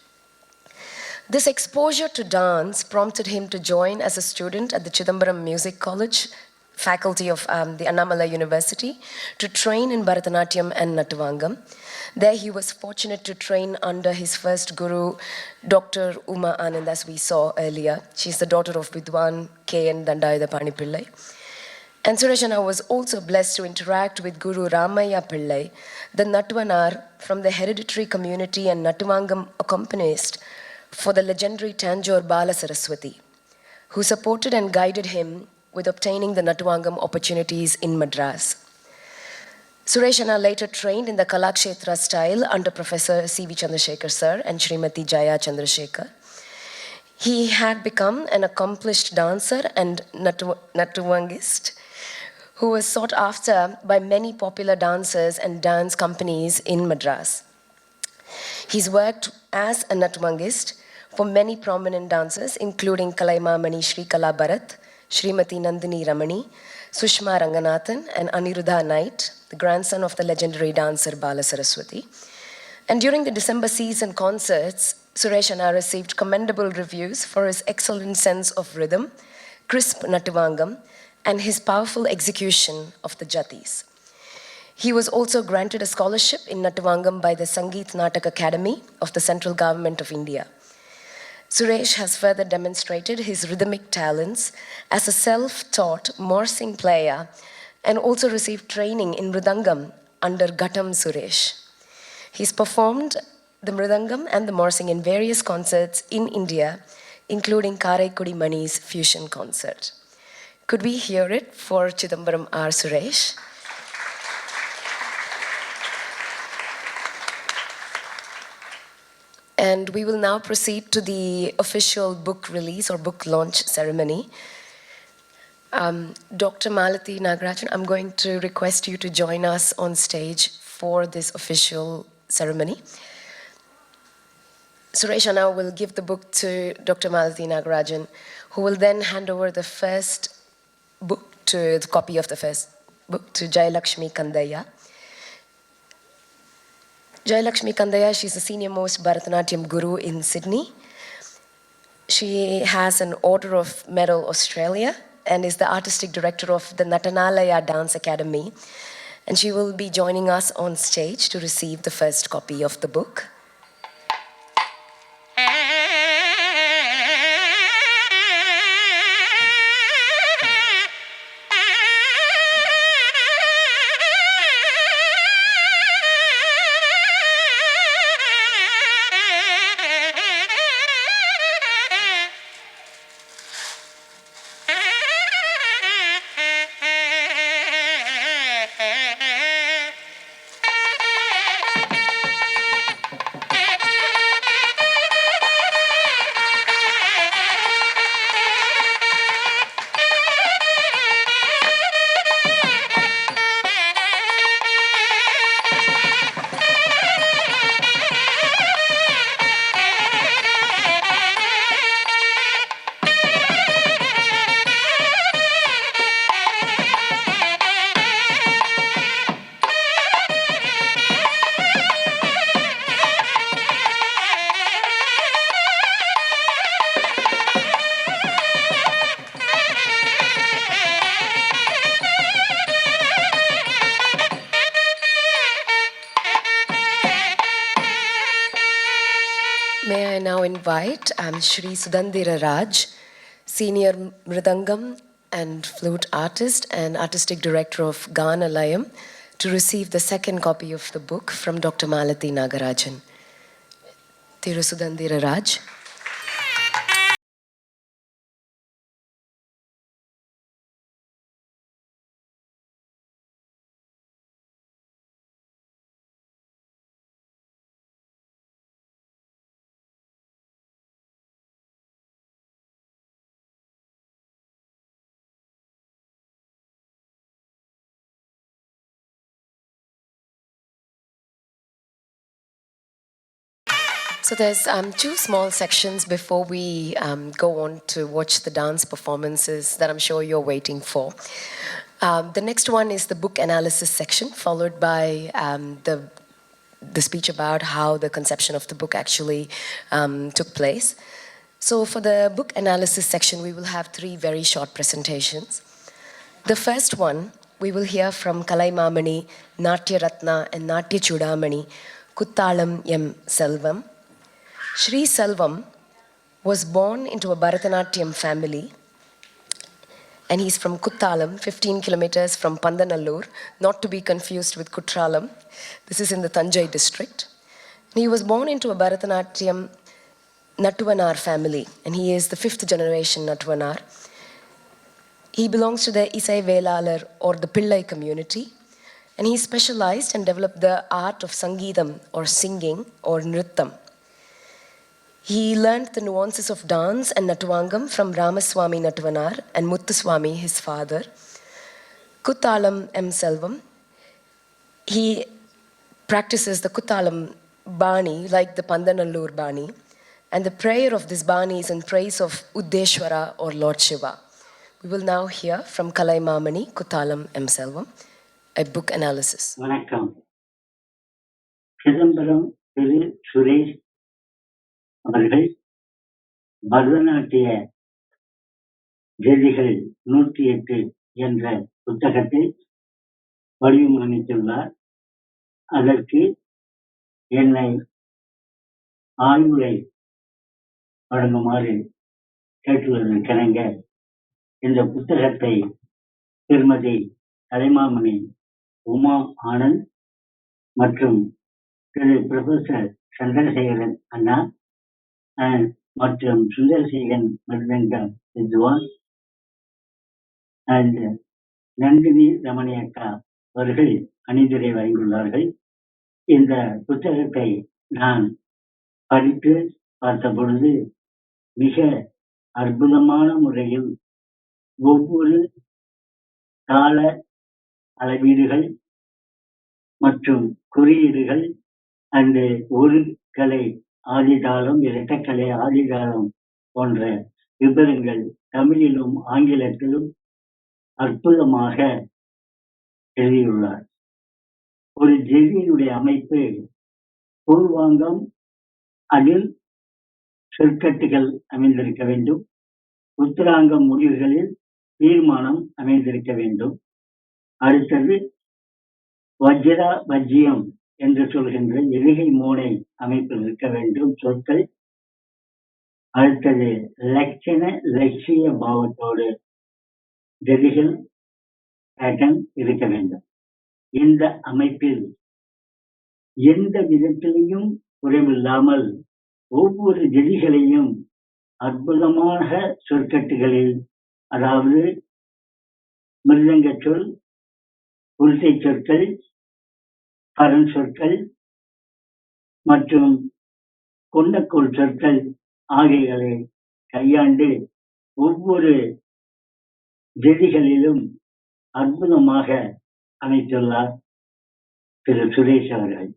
This exposure to dance prompted him to join as a student at the Chidambaram Music College, faculty of the Annamala University, to train in Bharatanatyam and Nattuvangam. There he was fortunate to train under his first guru, Dr. Uma Anand, as we saw earlier. She's the daughter of Vidwan K.N. Dandayada Pillai. And Suresh Anna was also blessed to interact with Guru Ramaya Pillai, the Nattuvanar from the hereditary community and Nattuvangam accompanist for the legendary Tanjore Bala Saraswati. who supported and guided him with obtaining the Natuvangam opportunities in Madras. Suresh Anna later trained in the Kalakshetra style under Professor C.V. Chandrasekhar sir and Srimati Jaya Chandrasekhar. He had become an accomplished dancer and Natuvangist who was sought after by many popular dancers and dance companies in Madras. He's worked as a Natuvangist for many prominent dancers, including Kalaimamani Sri Kala Bharat, Srimati Nandini Ramani, Sushma Ranganathan, and Aniruddha Knight, the grandson of the legendary dancer Bala Saraswati. And during the December season concerts, Suresh Anna received commendable reviews for his excellent sense of rhythm, crisp Natuvangam, and his powerful execution of the Jathis. He was also granted a scholarship in Natuvangam by the Sangeet Natak Academy of the Central Government of India. Suresh has further demonstrated his rhythmic talents as a self-taught morsing player and also received training in Mridangam under Ghattam Suresh. He's performed the Mridangam and the morsing in various concerts in India, including Karaikudi Mani's fusion concert. Could we hear it for Chidambaram R. Suresh? And we will now proceed to the official book release or book launch ceremony. Dr. Malathi Nagarajan, I'm going to request you to join us on stage for this official ceremony. Suresh Anna will give the book to Dr. Malathi Nagarajan, who will then hand over the first book to the copy of the first book to Jayalakshmi Kandaya. Jayalakshmi Kandaya, she's the senior most Bharathanatyam guru in Sydney. She has an Order of Medal Australia and is the artistic director of the Natanalaya Dance Academy. And she will be joining us on stage to receive the first copy of the book. May I now invite Shri Sudandira Raj, Senior Mridangam and Flute Artist and Artistic Director of Gana Layam, to receive the second copy of the book from Dr. Malathi Nagarajan. Thiru Sudandira Raj. So there's two small sections before we go on to watch the dance performances that I'm sure you're waiting for. The next one is the book analysis section, followed by the speech about how the conception of the book actually took place. So for the book analysis section, we will have three very short presentations. The first one, we will hear from Kalaimamani, Natya Ratna and Natya Chudamani, Kuttalam M. Selvam. Sri Selvam was born into a Bharathanatyam family, and he's from Kuttalam, 15 kilometers from Pandanallur, not to be confused with Kutralam. This is in the Thanjai district. He was born into a Bharathanatyam Nattuvanar family, and he is the 5th generation Nattuvanar. He belongs to the Isai Velalar or the Pillai community, and he specialized and developed the art of Sangeetham or singing or Nrittam. He learned the nuances of dance and Nattuvangam from Ramaswamy Nattuvanar and Muthuswamy, his father. Kuttalam M. Selvam, he practices the Kuttalam Bani like the Pandanallur Bani, and the prayer of this Bani is in praise of Uddeshwara or Lord Shiva. We will now hear from Kalai Mamani, Kuttalam M. Selvam, a book analysis. வணக்கம். சிதம்பரம் திரு சுரேஷ் அவர்கள் பரதநாட்டிய ஜதிகள் 108 என்ற புத்தகத்தை வடிவமைத்துள்ளார். அதற்கு என்னை ஆய்வுரை வழங்குமாறு கேட்டுள்ளதற்கிணங்க இந்த புத்தகத்தை திருமதி கலைமாமணி உமா ஆனந்த் மற்றும் திரு ப்ரொஃபசர் சந்திரசேகரன் அண்ணா மற்றும் சுந்தரசேகரன் மிருதங்க வித்வான் அண்ட் நந்தினி ரமணியக்கா அவர்கள் அணிந்துரை வழங்கியுள்ளார்கள். இந்த புத்தகத்தை நான் படித்து பார்த்த பொழுது மிக அற்புதமான முறையில் ஒவ்வொரு கால அளவீடுகள் மற்றும் குறியீடுகள் அந்த ஒரு கலை ஆதிதாளம் இரட்டக்கலை ஆதிதாளம் போன்ற விவரங்கள் தமிழிலும் ஆங்கிலத்திலும் அற்புதமாக எழுதியுள்ளார். ஒரு ஜெதியினுடைய அமைப்பு பூர்வாங்கம், அதில் சொற்கட்டுகள் அமைந்திருக்க வேண்டும். உத்தராங்கம் முடிவுகளில் தீர்மானம் அமைந்திருக்க வேண்டும். அடுத்தது வஜ்ரா வஜ்யம் என்று சொல்கின்ற எதுகை மோனை அமைப்பில் இருக்க வேண்டும் சொற்கள். அடுத்தது லட்சண லட்சிய பாவத்தோடு ஜதிகள் பேட்டன் இருக்க வேண்டும். இந்த அமைப்பில் எந்த விதத்திலையும் குறைவில்லாமல் ஒவ்வொரு ஜதிகளையும் அற்புதமான சொற்கட்டுகளில், அதாவது மிருதங்க சொல், புரிசை சொற்கள், பரன் சொற்கள் மற்றும் கொண்டக்கோள் சொற்கள் ஆகியவை கையாண்டு ஒவ்வொரு ஜதிகளிலும் அற்புதமாக அமைத்துள்ளார் திரு சுரேஷ் அவர்கள்.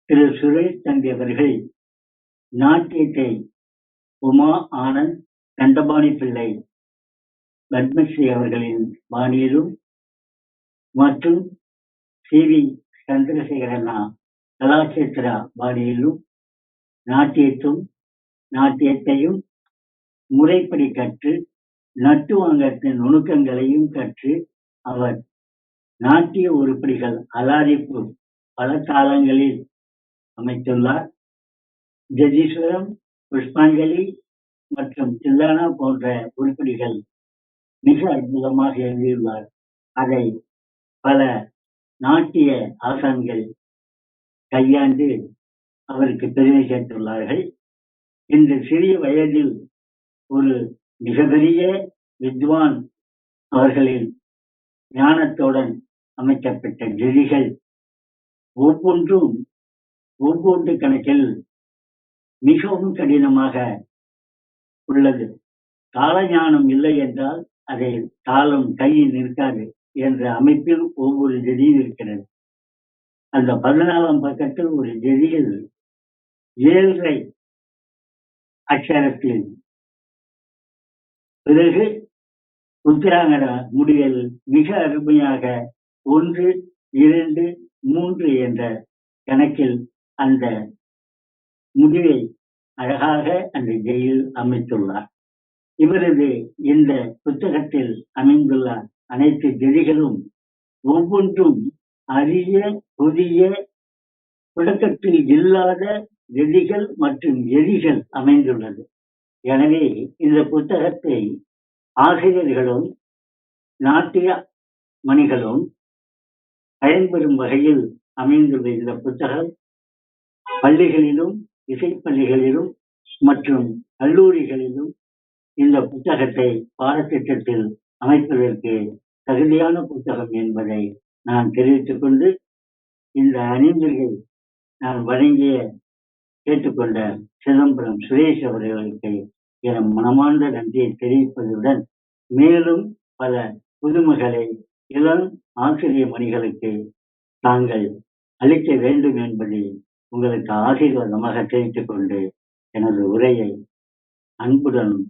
திரு சுரேஷ் தம்பி அவர்கள் நாட்டியத்தை உமா ஆனந்த், தண்டபாணி பிள்ளை, பத்மஸ்ரீ அவர்களின் பாணியிலும் மற்றும் சி.வி. சந்திரசேகரண்ணா கலாட்சேத்திரா பாணியிலும் நாட்டியத்தையும் முறைப்படி கற்று நட்டுவாங்கத்தின் நுணுக்கங்களையும் கற்று அவர் நாட்டிய உருப்படிகள் அலாரிப்பு பல காலங்களில் அமைத்துள்ளார். ஜதீஸ்வரம், புஷ்பாஞ்சலி மற்றும் தில்லானா போன்ற உருப்படிகள் மிக அற்புதமாக எழுதியுள்ளார். அதை பல நாட்டிய ஆசான்கள் கையாண்டு அவருக்கு பெருமை சேர்த்துள்ளார்கள். இந்த சிறிய வயதில் ஒரு மிகப்பெரிய வித்வான் அவர்களின் ஞானத்துடன் அமைக்கப்பட்ட ஜதிகள் ஒவ்வொன்று கணக்கில் மிகவும் கடினமாக உள்ளது. தாள ஞானம் இல்லை என்றால் அதை தாளம் கையில் நிற்காது என்ற அமைப்பில் ஒவ்வொரு ஜதியும் இருக்கிறது. அந்த 14ஆம் பக்கத்தில் ஒரு ஜதியில் 7.5 அக்ஷரத்தில், பிறகு உத்திராங்கட முடிவில் மிக அருமையாக 1, 2, 3 என்ற கணக்கில் அந்த முடிவை அழகாக அந்த ஜெயில் அமைத்துள்ளார். இவரது இந்த புத்தகத்தில் அமைந்துள்ள அனைத்து ஜதிகளும் ஒவ்வொன்றும் அரிய புதிய புழக்கத்தில் இல்லாத ஜதிகள் மற்றும் எதிகள் அமைந்துள்ளது. எனவே இந்த புத்தகத்தை ஆசிரியர்களும் நாட்டிய மணிகளும் பயன்பெறும் வகையில் அமைந்துள்ள இந்த புத்தகம் பள்ளிகளிலும் இசைப்பள்ளிகளிலும் மற்றும் கல்லூரிகளிலும் இந்த புத்தகத்தை பாடத்திட்டத்தில் அமைப்பதற்கு தகுதியான புத்தகம் என்பதை நான் தெரிவித்துக் கொண்டு, இந்த அணிந்துரை நான் வழங்கிய கேட்டுக்கொண்ட சிதம்பரம் சுரேஷ் அவர்களுக்கு என் மனமார்ந்த நன்றியை தெரிவிப்பதுடன், மேலும் பல புதுமைகளை இளம் ஆசிரிய மணிகளுக்கு தாங்கள் அளிக்க வேண்டும் என்பதை உங்களுக்கு ஆசீர்வாதமாக தெரிவித்துக் கொண்டு எனது உரையை அன்புடனும்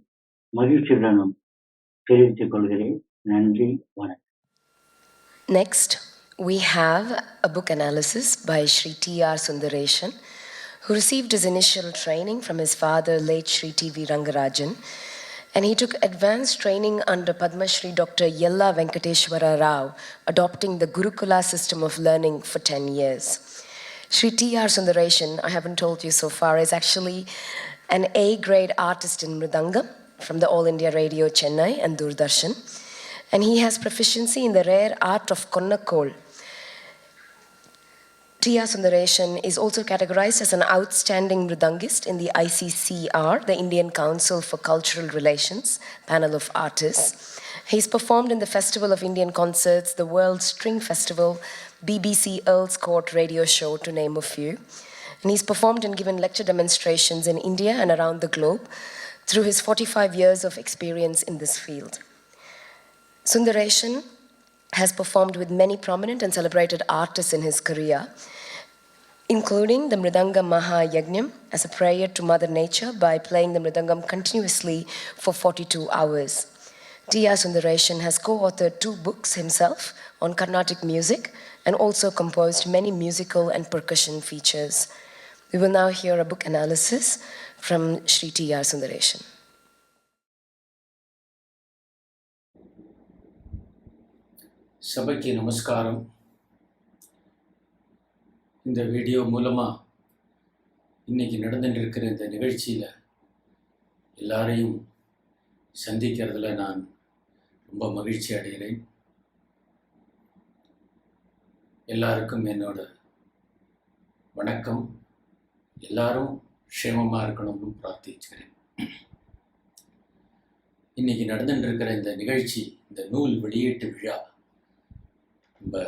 மகிழ்ச்சியுடனும் தெரிவித்துக் கொள்கிறேன். நன்றி, வணக்கம். Next, we have a book analysis by Sri T.R. Sundareshan, who received his initial training from his father, late Sri T.V. Rangarajan, and he took advanced training under Padma Shri Dr. Yella Venkateshwara Rao, adopting the Gurukula system of learning for 10 years. Sri T.R. Sundareshan, I haven't told you so far, is actually an A-grade artist in Mridangam from the All India Radio Chennai and Doordarshan, and he has proficiency in the rare art of Konnakol. T.R. Sundareshan is also categorized as an outstanding mridangist in the ICCR, the Indian Council for Cultural Relations, panel of artists. He's performed in the Festival of Indian Concerts, the World String Festival, BBC Earl's Court radio show, to name a few. And he's performed and given lecture demonstrations in India and around the globe through his 45 years of experience in this field. Sundareshan has performed with many prominent and celebrated artists in his career, including the Mridanga Maha Yajnam as a prayer to Mother Nature by playing the Mridangam continuously for 42 hours. T.R. Sundareshan has co-authored 2 books himself on Carnatic music and also composed many musical and percussion features. We will now hear a book analysis from Sri T.R. Sundareshan. சபைக்கு நமஸ்காரம். இந்த video மூலமாக இன்றைக்கி நடந்துட்டு இருக்கிற இந்த நிகழ்ச்சியில் எல்லாரையும் சந்திக்கிறதுல நான் ரொம்ப மகிழ்ச்சி அடைகிறேன். எல்லாருக்கும் என்னோட வணக்கம். எல்லாரும் க்ஷேமமாக இருக்கணும்னு பிரார்த்திச்சுக்கிறேன். இன்றைக்கி நடந்துட்டு இருக்கிற இந்த நிகழ்ச்சி, இந்த நூல் வெளியீட்டு விழா, நம்ம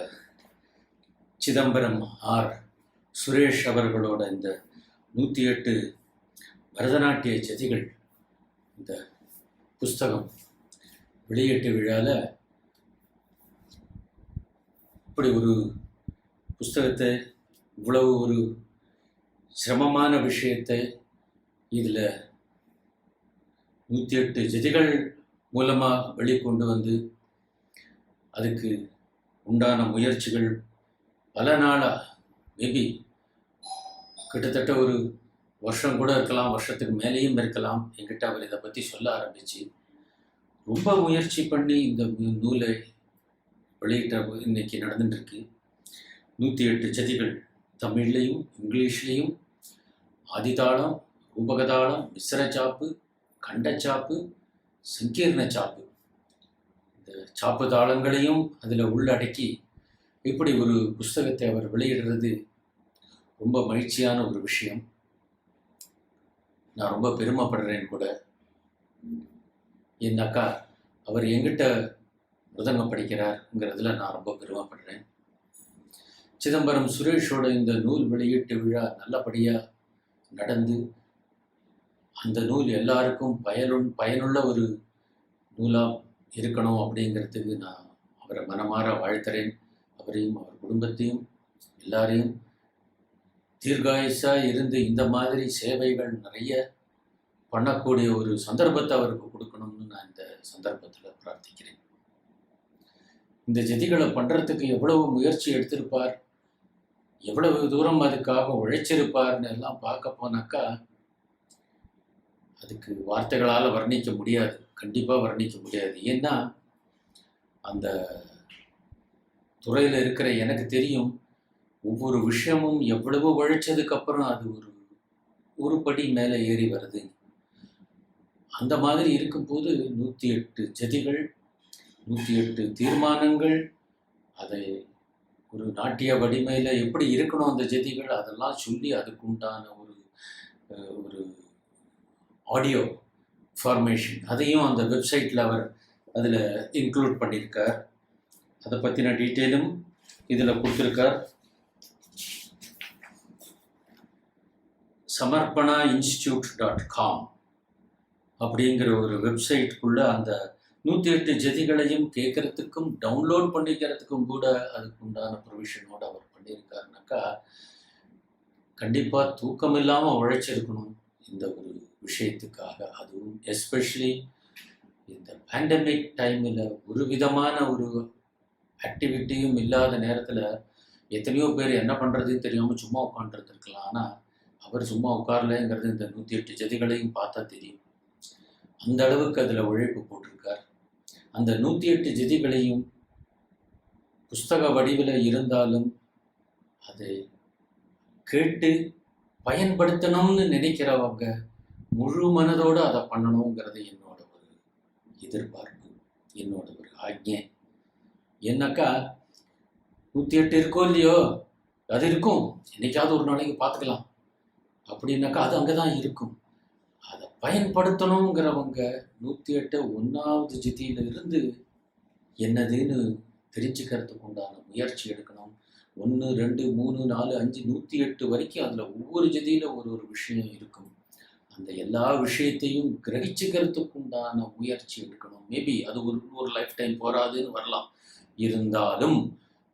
சிதம்பரம் ஆர் சுரேஷ் அவர்களோட இந்த 108 பரதநாட்டிய ஜதிகள் இந்த புஸ்தகம் வெளியீட்டு விழாவில் இப்படி ஒரு புஸ்தகத்தை, இவ்வளவு ஒரு சிரமமான விஷயத்தை இதில் 108 ஜதிகள் மூலமாக வெளிக்கொண்டு வந்து அதுக்கு உண்டான முயற்சிகள் பல நாளாக, மேபி கிட்டத்தட்ட ஒரு வருஷம் கூட இருக்கலாம், வருஷத்துக்கு மேலேயும் இருக்கலாம், என்கிட்ட அவர் இதை பற்றி சொல்ல ஆரம்பித்து ரொம்ப முயற்சி பண்ணி இந்த நூலை வெளியிட்ட இன்னைக்கு நடந்துட்டுருக்கு. 108 ஜதிகள் தமிழ்லையும் இங்கிலீஷ்லேயும், ஆதிதாளம், ரூபகதாளம், மிஸ்ரச்சாப்பு, கண்டச்சாப்பு, சங்கீர்ண சாப்பு, இந்த சாப்பு தாளங்களையும் அதில் உள்ளடக்கி இப்படி ஒரு புஸ்தகத்தை அவர் வெளியிடுறது ரொம்ப மகிழ்ச்சியான ஒரு விஷயம். நான் ரொம்ப பெருமைப்படுறேன் கூட. ஏன்னாக்கா அவர் எங்கிட்ட மிருதங்கம் படிக்கிறார்ங்கிறதுல நான் ரொம்ப பெருமைப்படுறேன். சிதம்பரம் சுரேஷோட இந்த நூல் வெளியீட்டு விழா நல்லபடியாக நடந்து அந்த நூல் எல்லாருக்கும் பயனுள்ள ஒரு நூலாக இருக்கணும் அப்படிங்கிறதுக்கு நான் அவரை மனமாற வாழ்த்துறேன். அவரையும் அவர் குடும்பத்தையும் எல்லாரையும் தீர்காயுசாக இருந்து இந்த மாதிரி சேவைகள் நிறைய பண்ணக்கூடிய ஒரு சந்தர்ப்பத்தை அவருக்கு கொடுக்கணும்னு நான் இந்த சந்தர்ப்பத்தில் பிரார்த்திக்கிறேன். இந்த ஜதிகளை பண்ணுறதுக்கு எவ்வளவு முயற்சி எடுத்திருப்பார், எவ்வளவு தூரம் அதுக்காக உழைச்சிருப்பார்னு எல்லாம் பார்க்க போனாக்கா அதுக்கு வார்த்தைகளால் வர்ணிக்க முடியாது, கண்டிப்பாக வர்ணிக்க முடியாது. ஏன்னா அந்த துறையில் இருக்கிற எனக்கு தெரியும், ஒவ்வொரு விஷயமும் எவ்வளவு உழைச்சதுக்கப்புறம் அது ஒரு படி மேலே ஏறி வருது. அந்த மாதிரி இருக்கும்போது 108 ஜதிகள், 108 தீர்மானங்கள், அதை ஒரு நாட்டிய வடிமையில் எப்படி இருக்கணும் அந்த ஜதிகள், அதெல்லாம் சொல்லி அதுக்குண்டான ஒரு ஆடியோ ஃபார்மேஷன், அதையும் அந்த வெப்சைட்டில் அவர் அதில் இன்க்ளூட் பண்ணியிருக்கார். அதை பற்றின டீட்டெயிலும் இதில் கொடுத்துருக்கார். சமர்ப்பணா இன்ஸ்டியூட்.com அப்படிங்கிற ஒரு வெப்சைட்டுக்குள்ளே அந்த 108 ஜதிகளையும் கேட்கறதுக்கும் டவுன்லோட் பண்ணிக்கிறதுக்கும் கூட அதுக்கு உண்டான ப்ரொவிஷனோடு அவர் பண்ணியிருக்காருனாக்கா, கண்டிப்பாக தூக்கம் இல்லாமல் உழைச்சிருக்கணும் இந்த ஒரு விஷயத்துக்காக. அதுவும் எஸ்பெஷலி இந்த பேண்டமிக் டைமில் ஒரு விதமான ஒரு ஆக்டிவிட்டியும் இல்லாத நேரத்தில் எத்தனையோ பேர் என்ன பண்ணுறதுன்னு தெரியாமல் சும்மா உட்காந்துருந்துருக்கலாம். ஆனால் அவர் சும்மா உட்காரலைங்கிறது இந்த 108 ஜதிகளையும் பார்த்தா தெரியும். அந்த அளவுக்கு அதில் உழைப்பு போட்டிருக்கார். அந்த 108 ஜதிகளையும் புஸ்தக வடிவில் இருந்தாலும் அதை கேட்டு பயன்படுத்தணும்னு நினைக்கிறவங்க முழு மனதோடு அதை பண்ணணுங்கிறது என்னோட ஒரு எதிர்பார்ப்பு, என்னோட ஒரு ஆజ్ఞை. என்னக்கா 108 இருக்கோ இல்லையோ, அது இருக்கும், என்னைக்காவது ஒரு நாளைக்கு பார்த்துக்கலாம் அப்படின்னாக்கா அது அங்கே தான் இருக்கும். அதை பயன்படுத்தணுங்கிறவங்க 108 1வது ஜதியிலிருந்து என்னதுன்னு தெரிஞ்சுக்கிறதுக்கு உண்டான முயற்சி எடுக்கணும். 1, 2, 3, 4, 5, 108 வரைக்கும் அதில் ஒவ்வொரு ஜதியில் ஒரு ஒரு விஷயம் இருக்கும். அந்த எல்லா விஷயத்தையும் கிரகிச்சுக்கிறதுக்கு உண்டான முயற்சி எடுக்கணும். மேபி அது ஒரு லைஃப் டைம் போகாதுன்னு வரலாம், இருந்தாலும்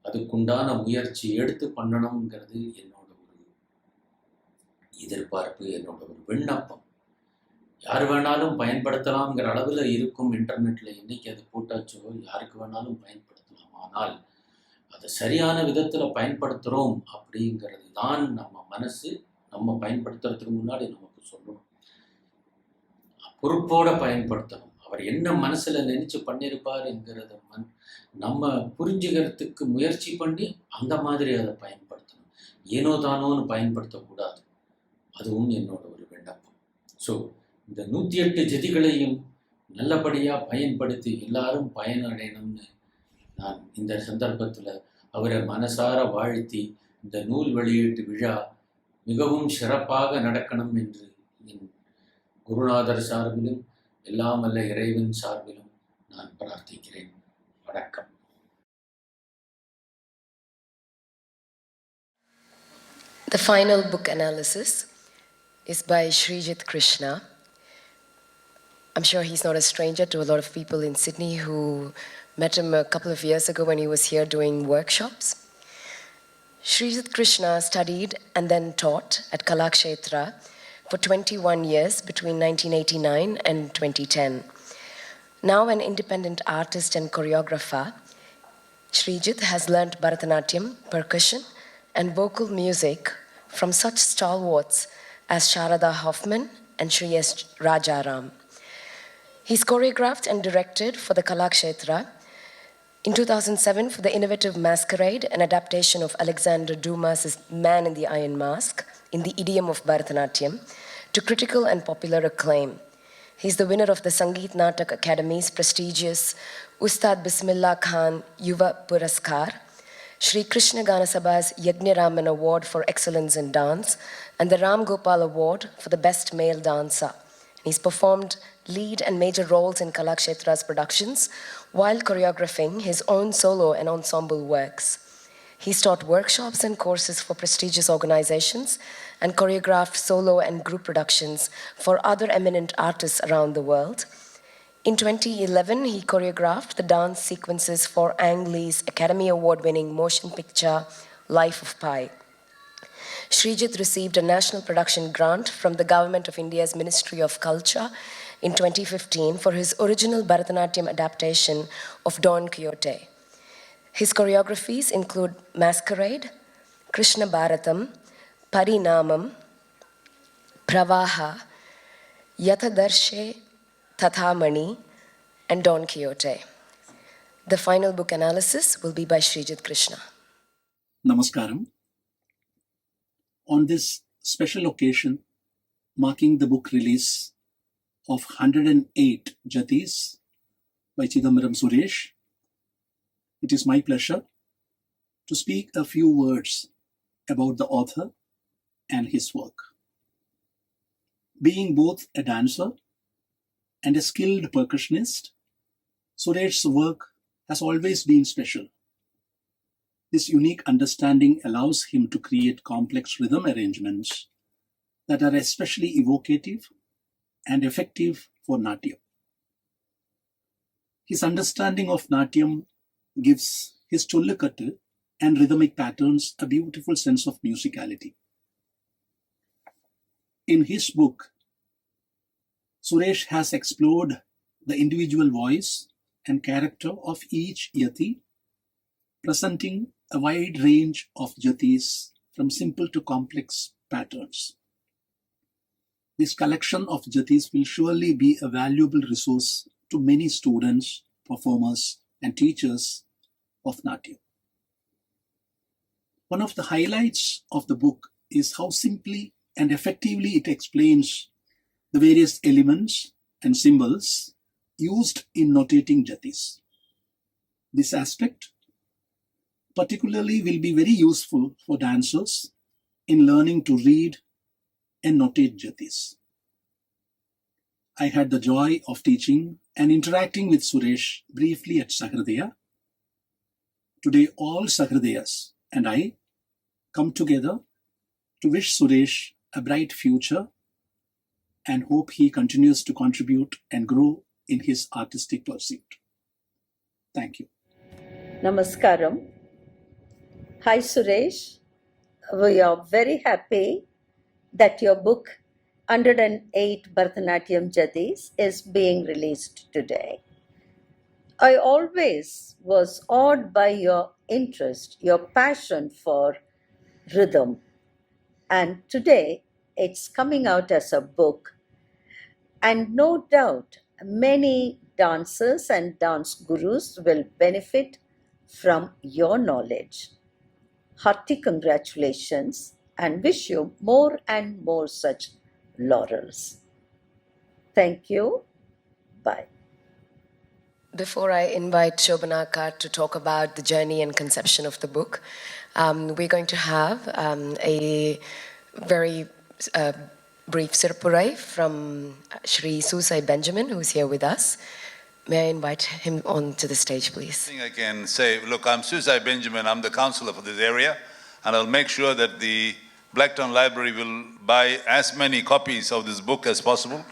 அதுக்குண்டான முயற்சி எடுத்து பண்ணணுங்கிறது என்னோட ஒரு எதிர்பார்ப்பு, என்னோட ஒரு விண்ணப்பம். யார் வேணாலும் பயன்படுத்தலாம்ங்கிற அளவில் இருக்கும். இன்டர்நெட்டில் என்னைக்கு அது போட்டாச்சோ யாருக்கு வேணாலும் பயன்படுத்தலாம். ஆனால் அதை சரியான விதத்தில் பயன்படுத்துகிறோம் அப்படிங்கிறது தான் நம்ம மனசு நம்ம பயன்படுத்துறதுக்கு முன்னாடி நமக்கு சொல்லணும். பொறுப்போடு பயன்படுத்தணும். அவர் என்ன மனசில் நினச்சி பண்ணியிருப்பாருங்கிறத நம்ம புரிஞ்சுக்கிறதுக்கு முயற்சி பண்ணி அந்த மாதிரி அதை பயன்படுத்தணும். ஏனோ தானோன்னு பயன்படுத்தக்கூடாது. அதுவும் என்னோட ஒரு விண்ணப்பம். ஸோ இந்த 108 ஜதிகளையும் நல்லபடியாக பயன்படுத்தி எல்லாரும் பயனடையணும்னு நான் இந்த சந்தர்ப்பத்தில் அவரை மனசார வாழ்த்தி, இந்த நூல் வெளியீட்டு விழா மிகவும் சிறப்பாக நடக்கணும் என்று என் குருநாதர் சார்பிலும் எல்லாம் வல்ல இறைவன் சார்பிலும் நான் பிரார்த்திக்கிறேன். வணக்கம். The final book analysis is by Srijit Krishna. I'm sure he's not a stranger to a lot of people in Sydney who met him a couple of years ago when he was here doing workshops. Srijit Krishna studied and then taught at Kalakshetra for 21 years between 1989 and 2010. Now an independent artist and choreographer, Srijit has learnt Bharathanatyam, percussion and vocal music from such stalwarts as Sharada Hoffman and Sri S. Rajaram. He's choreographed and directed for the Kalakshetra in 2007 for the innovative Masquerade, an adaptation of Alexander Dumas' Man in the Iron Mask in the idiom of Bharatanatyam, to critical and popular acclaim. He's the winner of the Sangeet Natak Academy's prestigious Ustad Bismillah Khan Yuva Puraskar, Sri Krishna Gana Sabha's Yajnaraman Award for Excellence in Dance, and the Ram Gopal Award for the Best Male Dancer. He's performed lead and major roles in Kalakshetra's productions while choreographing his own solo and ensemble works. He's taught workshops and courses for prestigious organizations and choreographed solo and group productions for other eminent artists around the world. In 2011, he choreographed the dance sequences for Ang Lee's Academy Award-winning motion picture Life of Pi. Srijit received a national production grant from the Government of India's Ministry of Culture in 2015 for his original Bharatanatyam adaptation of Don Quixote. His choreographies include Masquerade, Krishna Bharatam, Parinamam, Pravaha, Yathadarshe, Tathamani, and Don Quixote. The final book analysis will be by Srijit Krishna. Namaskaram. On this special occasion, marking the book release of 108 Jathis by Chidambaram Suresh, it is my pleasure to speak a few words about the author and his work. Being both a dancer and a skilled percussionist, Suresh's work has always been special. This unique understanding allows him to create complex rhythm arrangements that are especially evocative and effective for Natyam. His understanding of Natyam gives his Chollukattu and rhythmic patterns a beautiful sense of musicality. In his book, Suresh has explored the individual voice and character of each yati, presenting a wide range of jatis from simple to complex patterns. This collection of jatis will surely be a valuable resource to many students, performers, and teachers of Natyam. One of the highlights of the book is how simply and effectively it explains the various elements and symbols used in notating jatis. This aspect particularly will be very useful for dancers in learning to read and notate jatis. I had the joy of teaching and interacting with Suresh briefly at Sahridaya. Today all Sahridayas and I come together to wish Suresh a bright future and hope he continues to contribute and grow in his artistic pursuit. Thank you. Namaskaram. Hi Suresh. We are very happy that your book 108 Bharathanatyam Jathis is being released today. I always was awed by your interest, your passion for rhythm, and today it's coming out as a book, and no doubt many dancers and dance gurus will benefit from your knowledge. Hearty congratulations and wish you more and more such laurels. Thank you. Bye. Before I invite Shobhanaka to talk about the journey and conception of the book, we're going to have a very brief Sirpurai from Shri Susai Benjamin, who's here with us. May I invite him onto the stage, please? I think I can say, look, I'm Susai Benjamin, I'm the councillor for this area, and I'll make sure that the Blacktown Library will buy as many copies of this book as possible.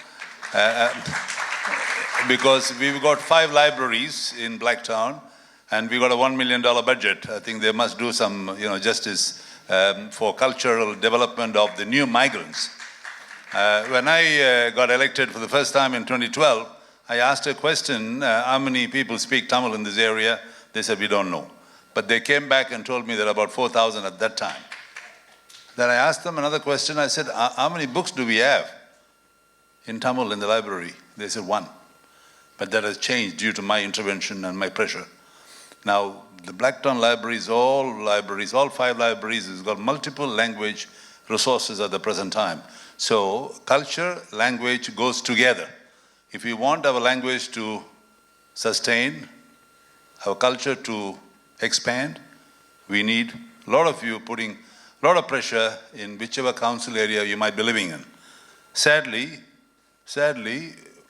Because we've got 5 libraries in Blacktown, and we've got a $1 million budget. I think they must do some, justice for cultural development of the new migrants. When I got elected for the first time in 2012, I asked a question, how many people speak Tamil in this area? They said, we don't know. But they came back and told me there are about 4,000 at that time. Then I asked them another question. I said, how many books do we have in Tamil in the library? They said 1. But that has changed due to my intervention and my pressure. Now, the Blacktown libraries, all 5 libraries, has got multiple language resources at the present time. So, culture, language goes together. If we want our language to sustain, our culture to expand, we need a lot of you putting a lot of pressure in whichever council area you might be living in. Sadly,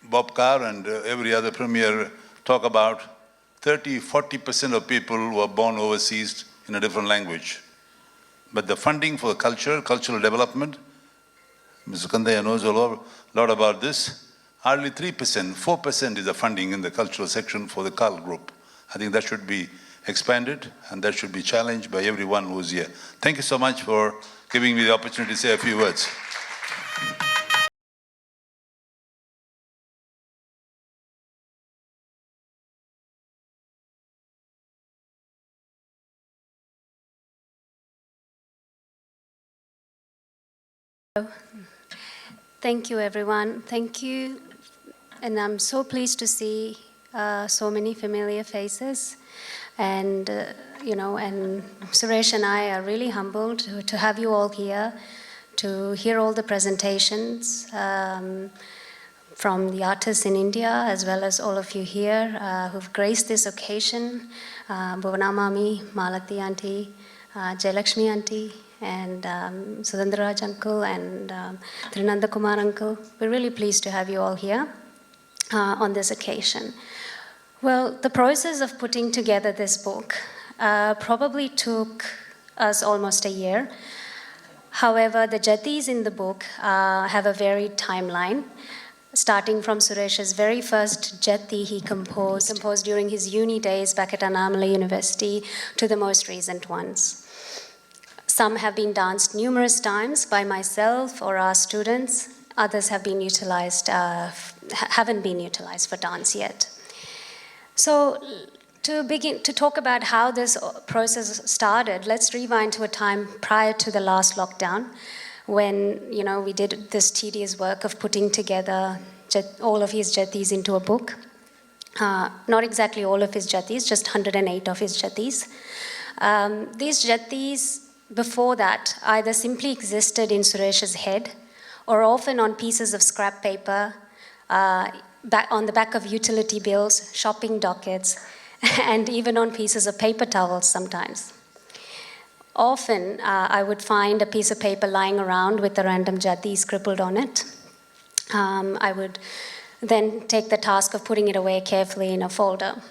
Bob Carr and every other premier talk about 30-40% of people who are born overseas in a different language. But the funding for culture, cultural development, Mr. Kandaya knows a lot about this, hardly 3%, 4% is the funding in the cultural section for the CAL group. I think that should be expanded and that should be challenged by everyone who's here. Thank you so much for giving me the opportunity to say a few words. Thank you, everyone. Thank you. And I'm so pleased to see so many familiar faces. And, and Suresh and I are really humbled to have you all here, to hear all the presentations from the artists in India, as well as all of you here who've graced this occasion. Bhuvanamami, Malati Auntie, Jayalakshmi Auntie, and Sudandaraj uncle and Trinanda Kumar uncle. We're really pleased to have you all here on this occasion. Well, the process of putting together this book probably took us almost a year. However, the Jathis in the book have a varied timeline, starting from Suresh's very first Jathi he composed during his uni days back at Annamalai University, to the most recent ones. Some have been danced numerous times by myself or our students. Others have been utilized, haven't been utilized for dance yet. So to begin to talk about how this process started, let's rewind to a time prior to the last lockdown, when we did this tedious work of putting together all of his Jathis into a book. Not exactly all of his Jathis, just 108 of his Jathis. These Jathis, before that, either simply existed in Suresh's head, or often on pieces of scrap paper, on the back of utility bills, shopping dockets, and even on pieces of paper towels sometimes. Often, I would find a piece of paper lying around with a random Jathi scribbled on it. I would then take the task of putting it away carefully in a folder.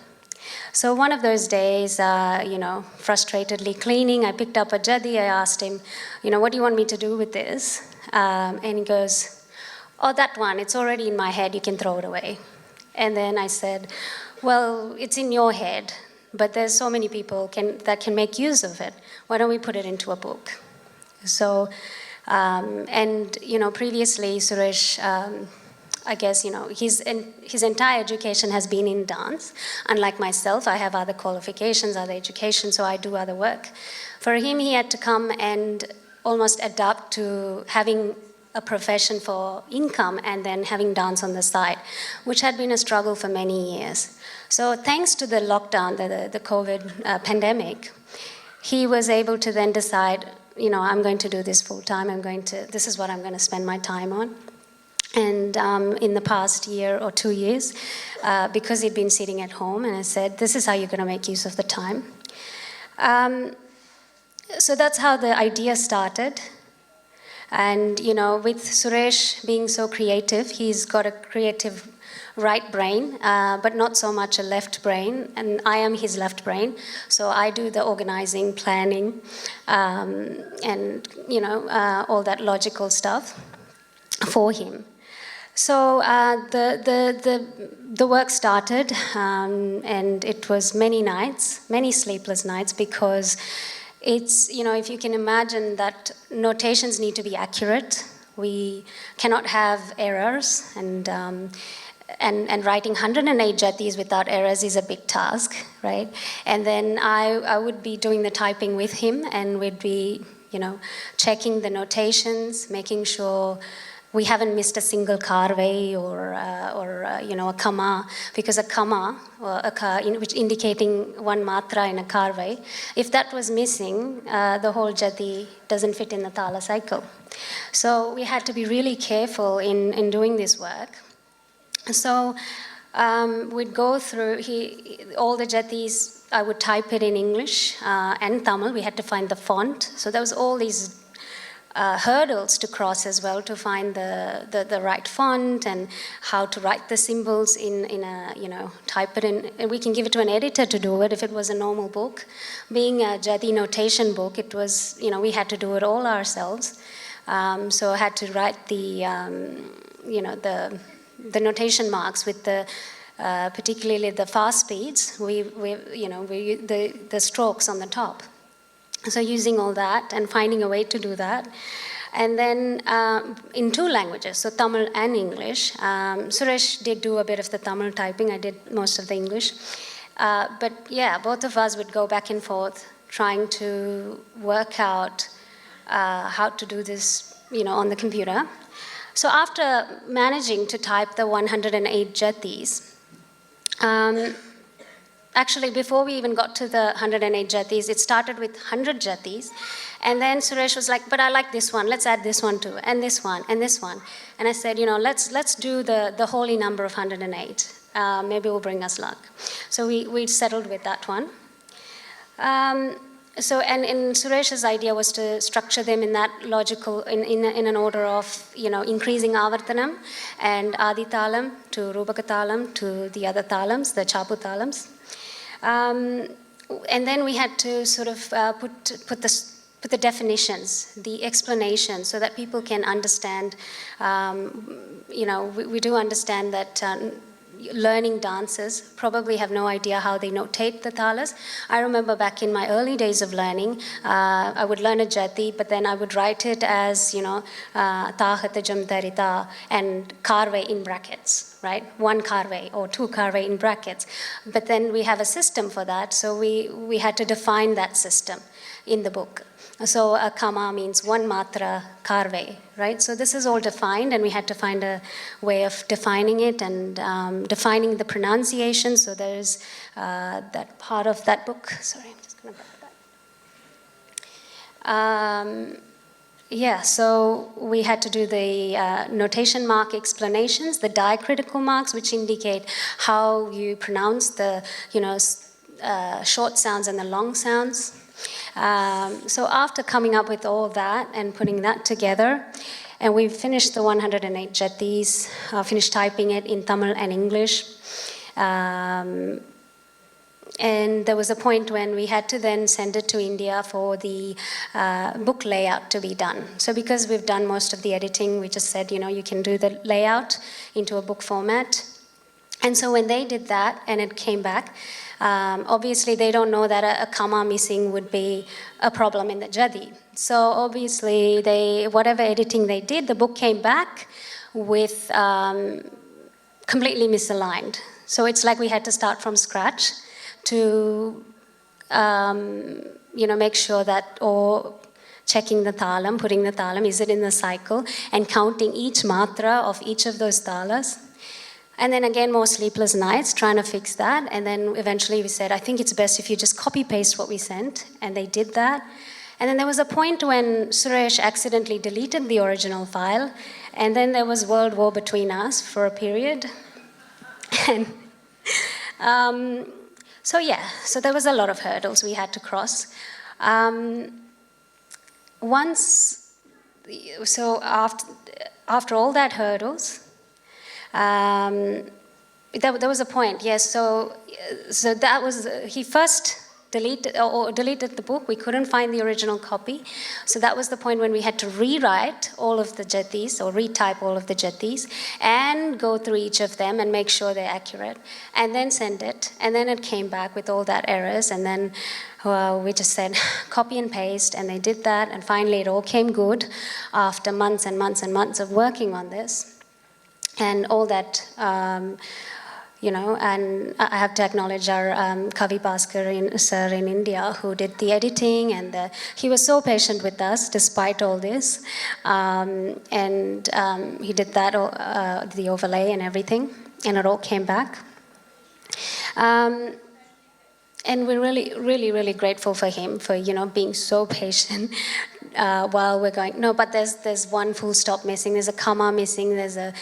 So one of those days, frustratedly cleaning, I picked up a Jathi. I asked him, what do you want me to do with this? And he goes, oh, that one, it's already in my head, you can throw it away. And then I said, well, it's in your head, but there's so many people that can make use of it. Why don't we put it into a book? So, previously, Suresh, I guess, his entire education has been in dance. Unlike myself, I have other qualifications, other education, so I do other work. For him, he had to come and almost adapt to having a profession for income and then having dance on the side, which had been a struggle for many years. So thanks to the lockdown, the COVID pandemic, he was able to then decide, I'm going to do this full time, this is what I'm going to spend my time on. And in the past year or 2 years, because he'd been sitting at home, and I said, this is how you're going to make use of the time. So that's how the idea started. And, with Suresh being so creative, he's got a creative right brain, but not so much a left brain, and I am his left brain, so I do the organizing, planning, and, all that logical stuff for him. So the work started, and it was many nights, many sleepless nights, because it's, if you can imagine that notations need to be accurate. We cannot have errors, and writing 108 Jathis without errors is a big task, right? And then I would be doing the typing with him, and we'd be, checking the notations, making sure we haven't missed a single karve or a kama, because a kama, which indicating one matra in a karve, if that was missing, the whole Jathi doesn't fit in the thala cycle. So we had to be really careful in doing this work. So we'd go through all the Jathis. I would type it in English and Tamil. We had to find the font. So there was all these hurdles to cross as well, to find the right font and how to write the symbols in a, type it in. And we can give it to an editor to do it if it was a normal book. Being a Jathi notation book, it was, we had to do it all ourselves. So I had to write the notation marks with particularly the fast speeds, the strokes on the top. So using all that and finding a way to do that. And then in two languages, so Tamil and English. Suresh did do a bit of the Tamil typing, I did most of the English. But yeah, both of us would go back and forth trying to work out how to do this, on the computer. So after managing to type the 108 Jathis, actually, before we even got to the 108 Jathis, it started with 100 Jathis. And then Suresh was like, but I like this one. Let's add this one too, and this one, and this one. And I said, let's do the holy number of 108. Maybe it will bring us luck. So we settled with that one. and in Suresh's idea was to structure them in that logical, in an order of, increasing avartanam and aditalam to rupakatalam to the other talams, the chapu talams. And then we had to sort of put the definitions, the explanations, so that people can understand. We do understand that learning dancers probably have no idea how they notate the talas. I remember back in my early days of learning, I would learn a jati, but then I would write it as, tahatajam darita and karve in brackets, right? One karve or two karve in brackets. But then we have a system for that, so we had to define that system in the book. So a kama means one matra karve, right? So this is all defined, and we had to find a way of defining it and defining the pronunciation. So there's that part of that book. Sorry, I'm just going to back that. So we had to do the notation mark explanations, the diacritical marks, which indicate how you pronounce the, short sounds and the long sounds. So after coming up with all that and putting that together, and we finished the 108 jatis, finished typing it in Tamil and English. And there was a point when we had to then send it to India for the book layout to be done. So because we've done most of the editing, we just said, you can do the layout into a book format. And so when they did that and it came back, obviously they don't know that a comma missing would be a problem in the jadi. So obviously whatever editing they did, the book came back with completely misaligned. So it's like we had to start from scratch to make sure that, or checking the talam, putting the talam, is it in the cycle, and counting each matra of each of those talas. And then again, more sleepless nights trying to fix that. And then eventually we said, I think it's best if you just copy-paste what we sent. And they did that. And then there was a point when Suresh accidentally deleted the original file. And then there was World War between us for a period. And so there was a lot of hurdles we had to cross. After all that hurdles, there was a point, yes. So that was, he first deleted the book. We couldn't find the original copy. So that was the point when we had to rewrite all of the jatis, or retype all of the jatis, and go through each of them and make sure they're accurate, and then send it. And then it came back with all that errors, and then we just said copy and paste, and they did that, and finally it all came good after months and months and months of working on this. And all that, and I have to acknowledge our Kavi Bhaskar sir in India, who did the editing, and he was so patient with us despite all this. And he did that, the overlay and everything, and it all came back. And we're really, really, really grateful for him for, being so patient while we're going, no, but there's one full stop missing, there's a comma missing, there's a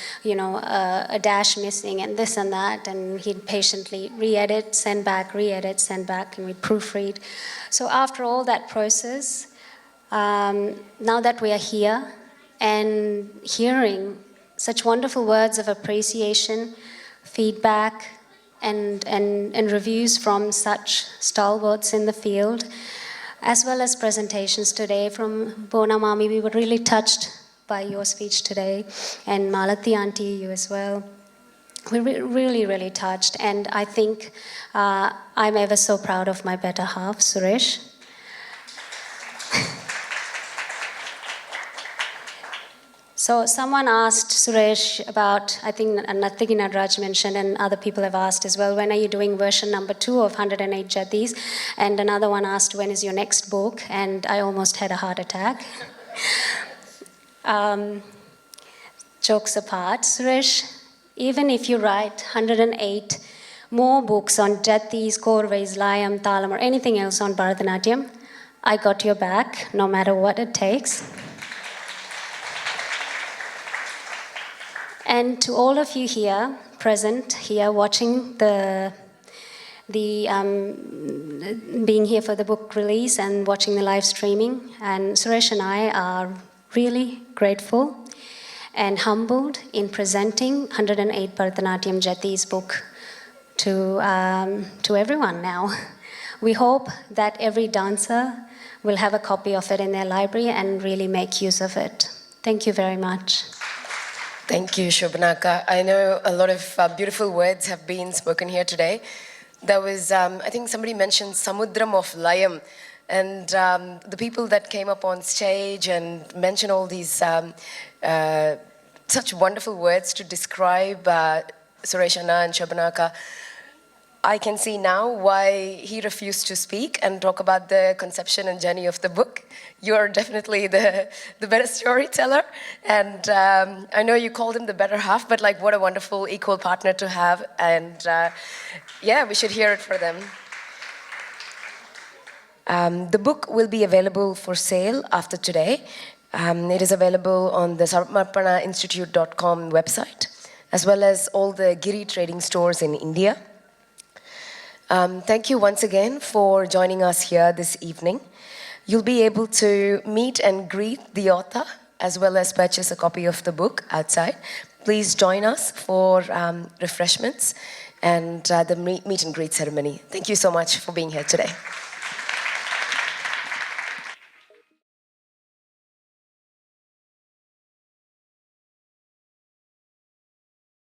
dash missing, and this and that, and he'd patiently re-edit, send back, re-edit, send back, and we'd proofread. So after all that process, now that we are here and hearing such wonderful words of appreciation, feedback, and reviews from such stalwarts in the field, as well as presentations today from Bona Mami. We were really touched by your speech today, and Malati Auntie, you as well. We're really, really touched, and I think I'm ever so proud of my better half, Suresh. So someone asked Suresh about, I think Natigi Nadraj mentioned, and other people have asked as well, when are you doing version number 2 of 108 Jathis? And another one asked, when is your next book? And I almost had a heart attack. Jokes apart, Suresh, even if you write 108 more books on Jathis, Korvais, Layam, Talam, or anything else on Bharathanatyam, I got your back, no matter what it takes. And to all of you here, present here, watching the being here for the book release and watching the live streaming. And Suresh and I are really grateful and humbled in presenting 108 Bharathanatyam Jathis book to everyone now. We hope that every dancer will have a copy of it in their library and really make use of it. Thank you very much. Thank you, Shobhanaka. I know a lot of beautiful words have been spoken here today. There was, I think somebody mentioned Samudram of Layam, and the people that came up on stage and mentioned all these such wonderful words to describe Suresh Anna and Shobhanaka. I can see now why he refused to speak and talk about the conception and journey of the book. You're definitely the better storyteller, and I know you called him the better half, but like what a wonderful equal partner to have, and yeah, we should hear it for them. The book will be available for sale after today. It is available on the Samarpana website, as well as all the Giri trading stores in India. Thank you once again for joining us here this evening. You'll be able to meet and greet the author, as well as purchase a copy of the book outside. Please join us for refreshments and the meet and greet ceremony. Thank you so much for being here today.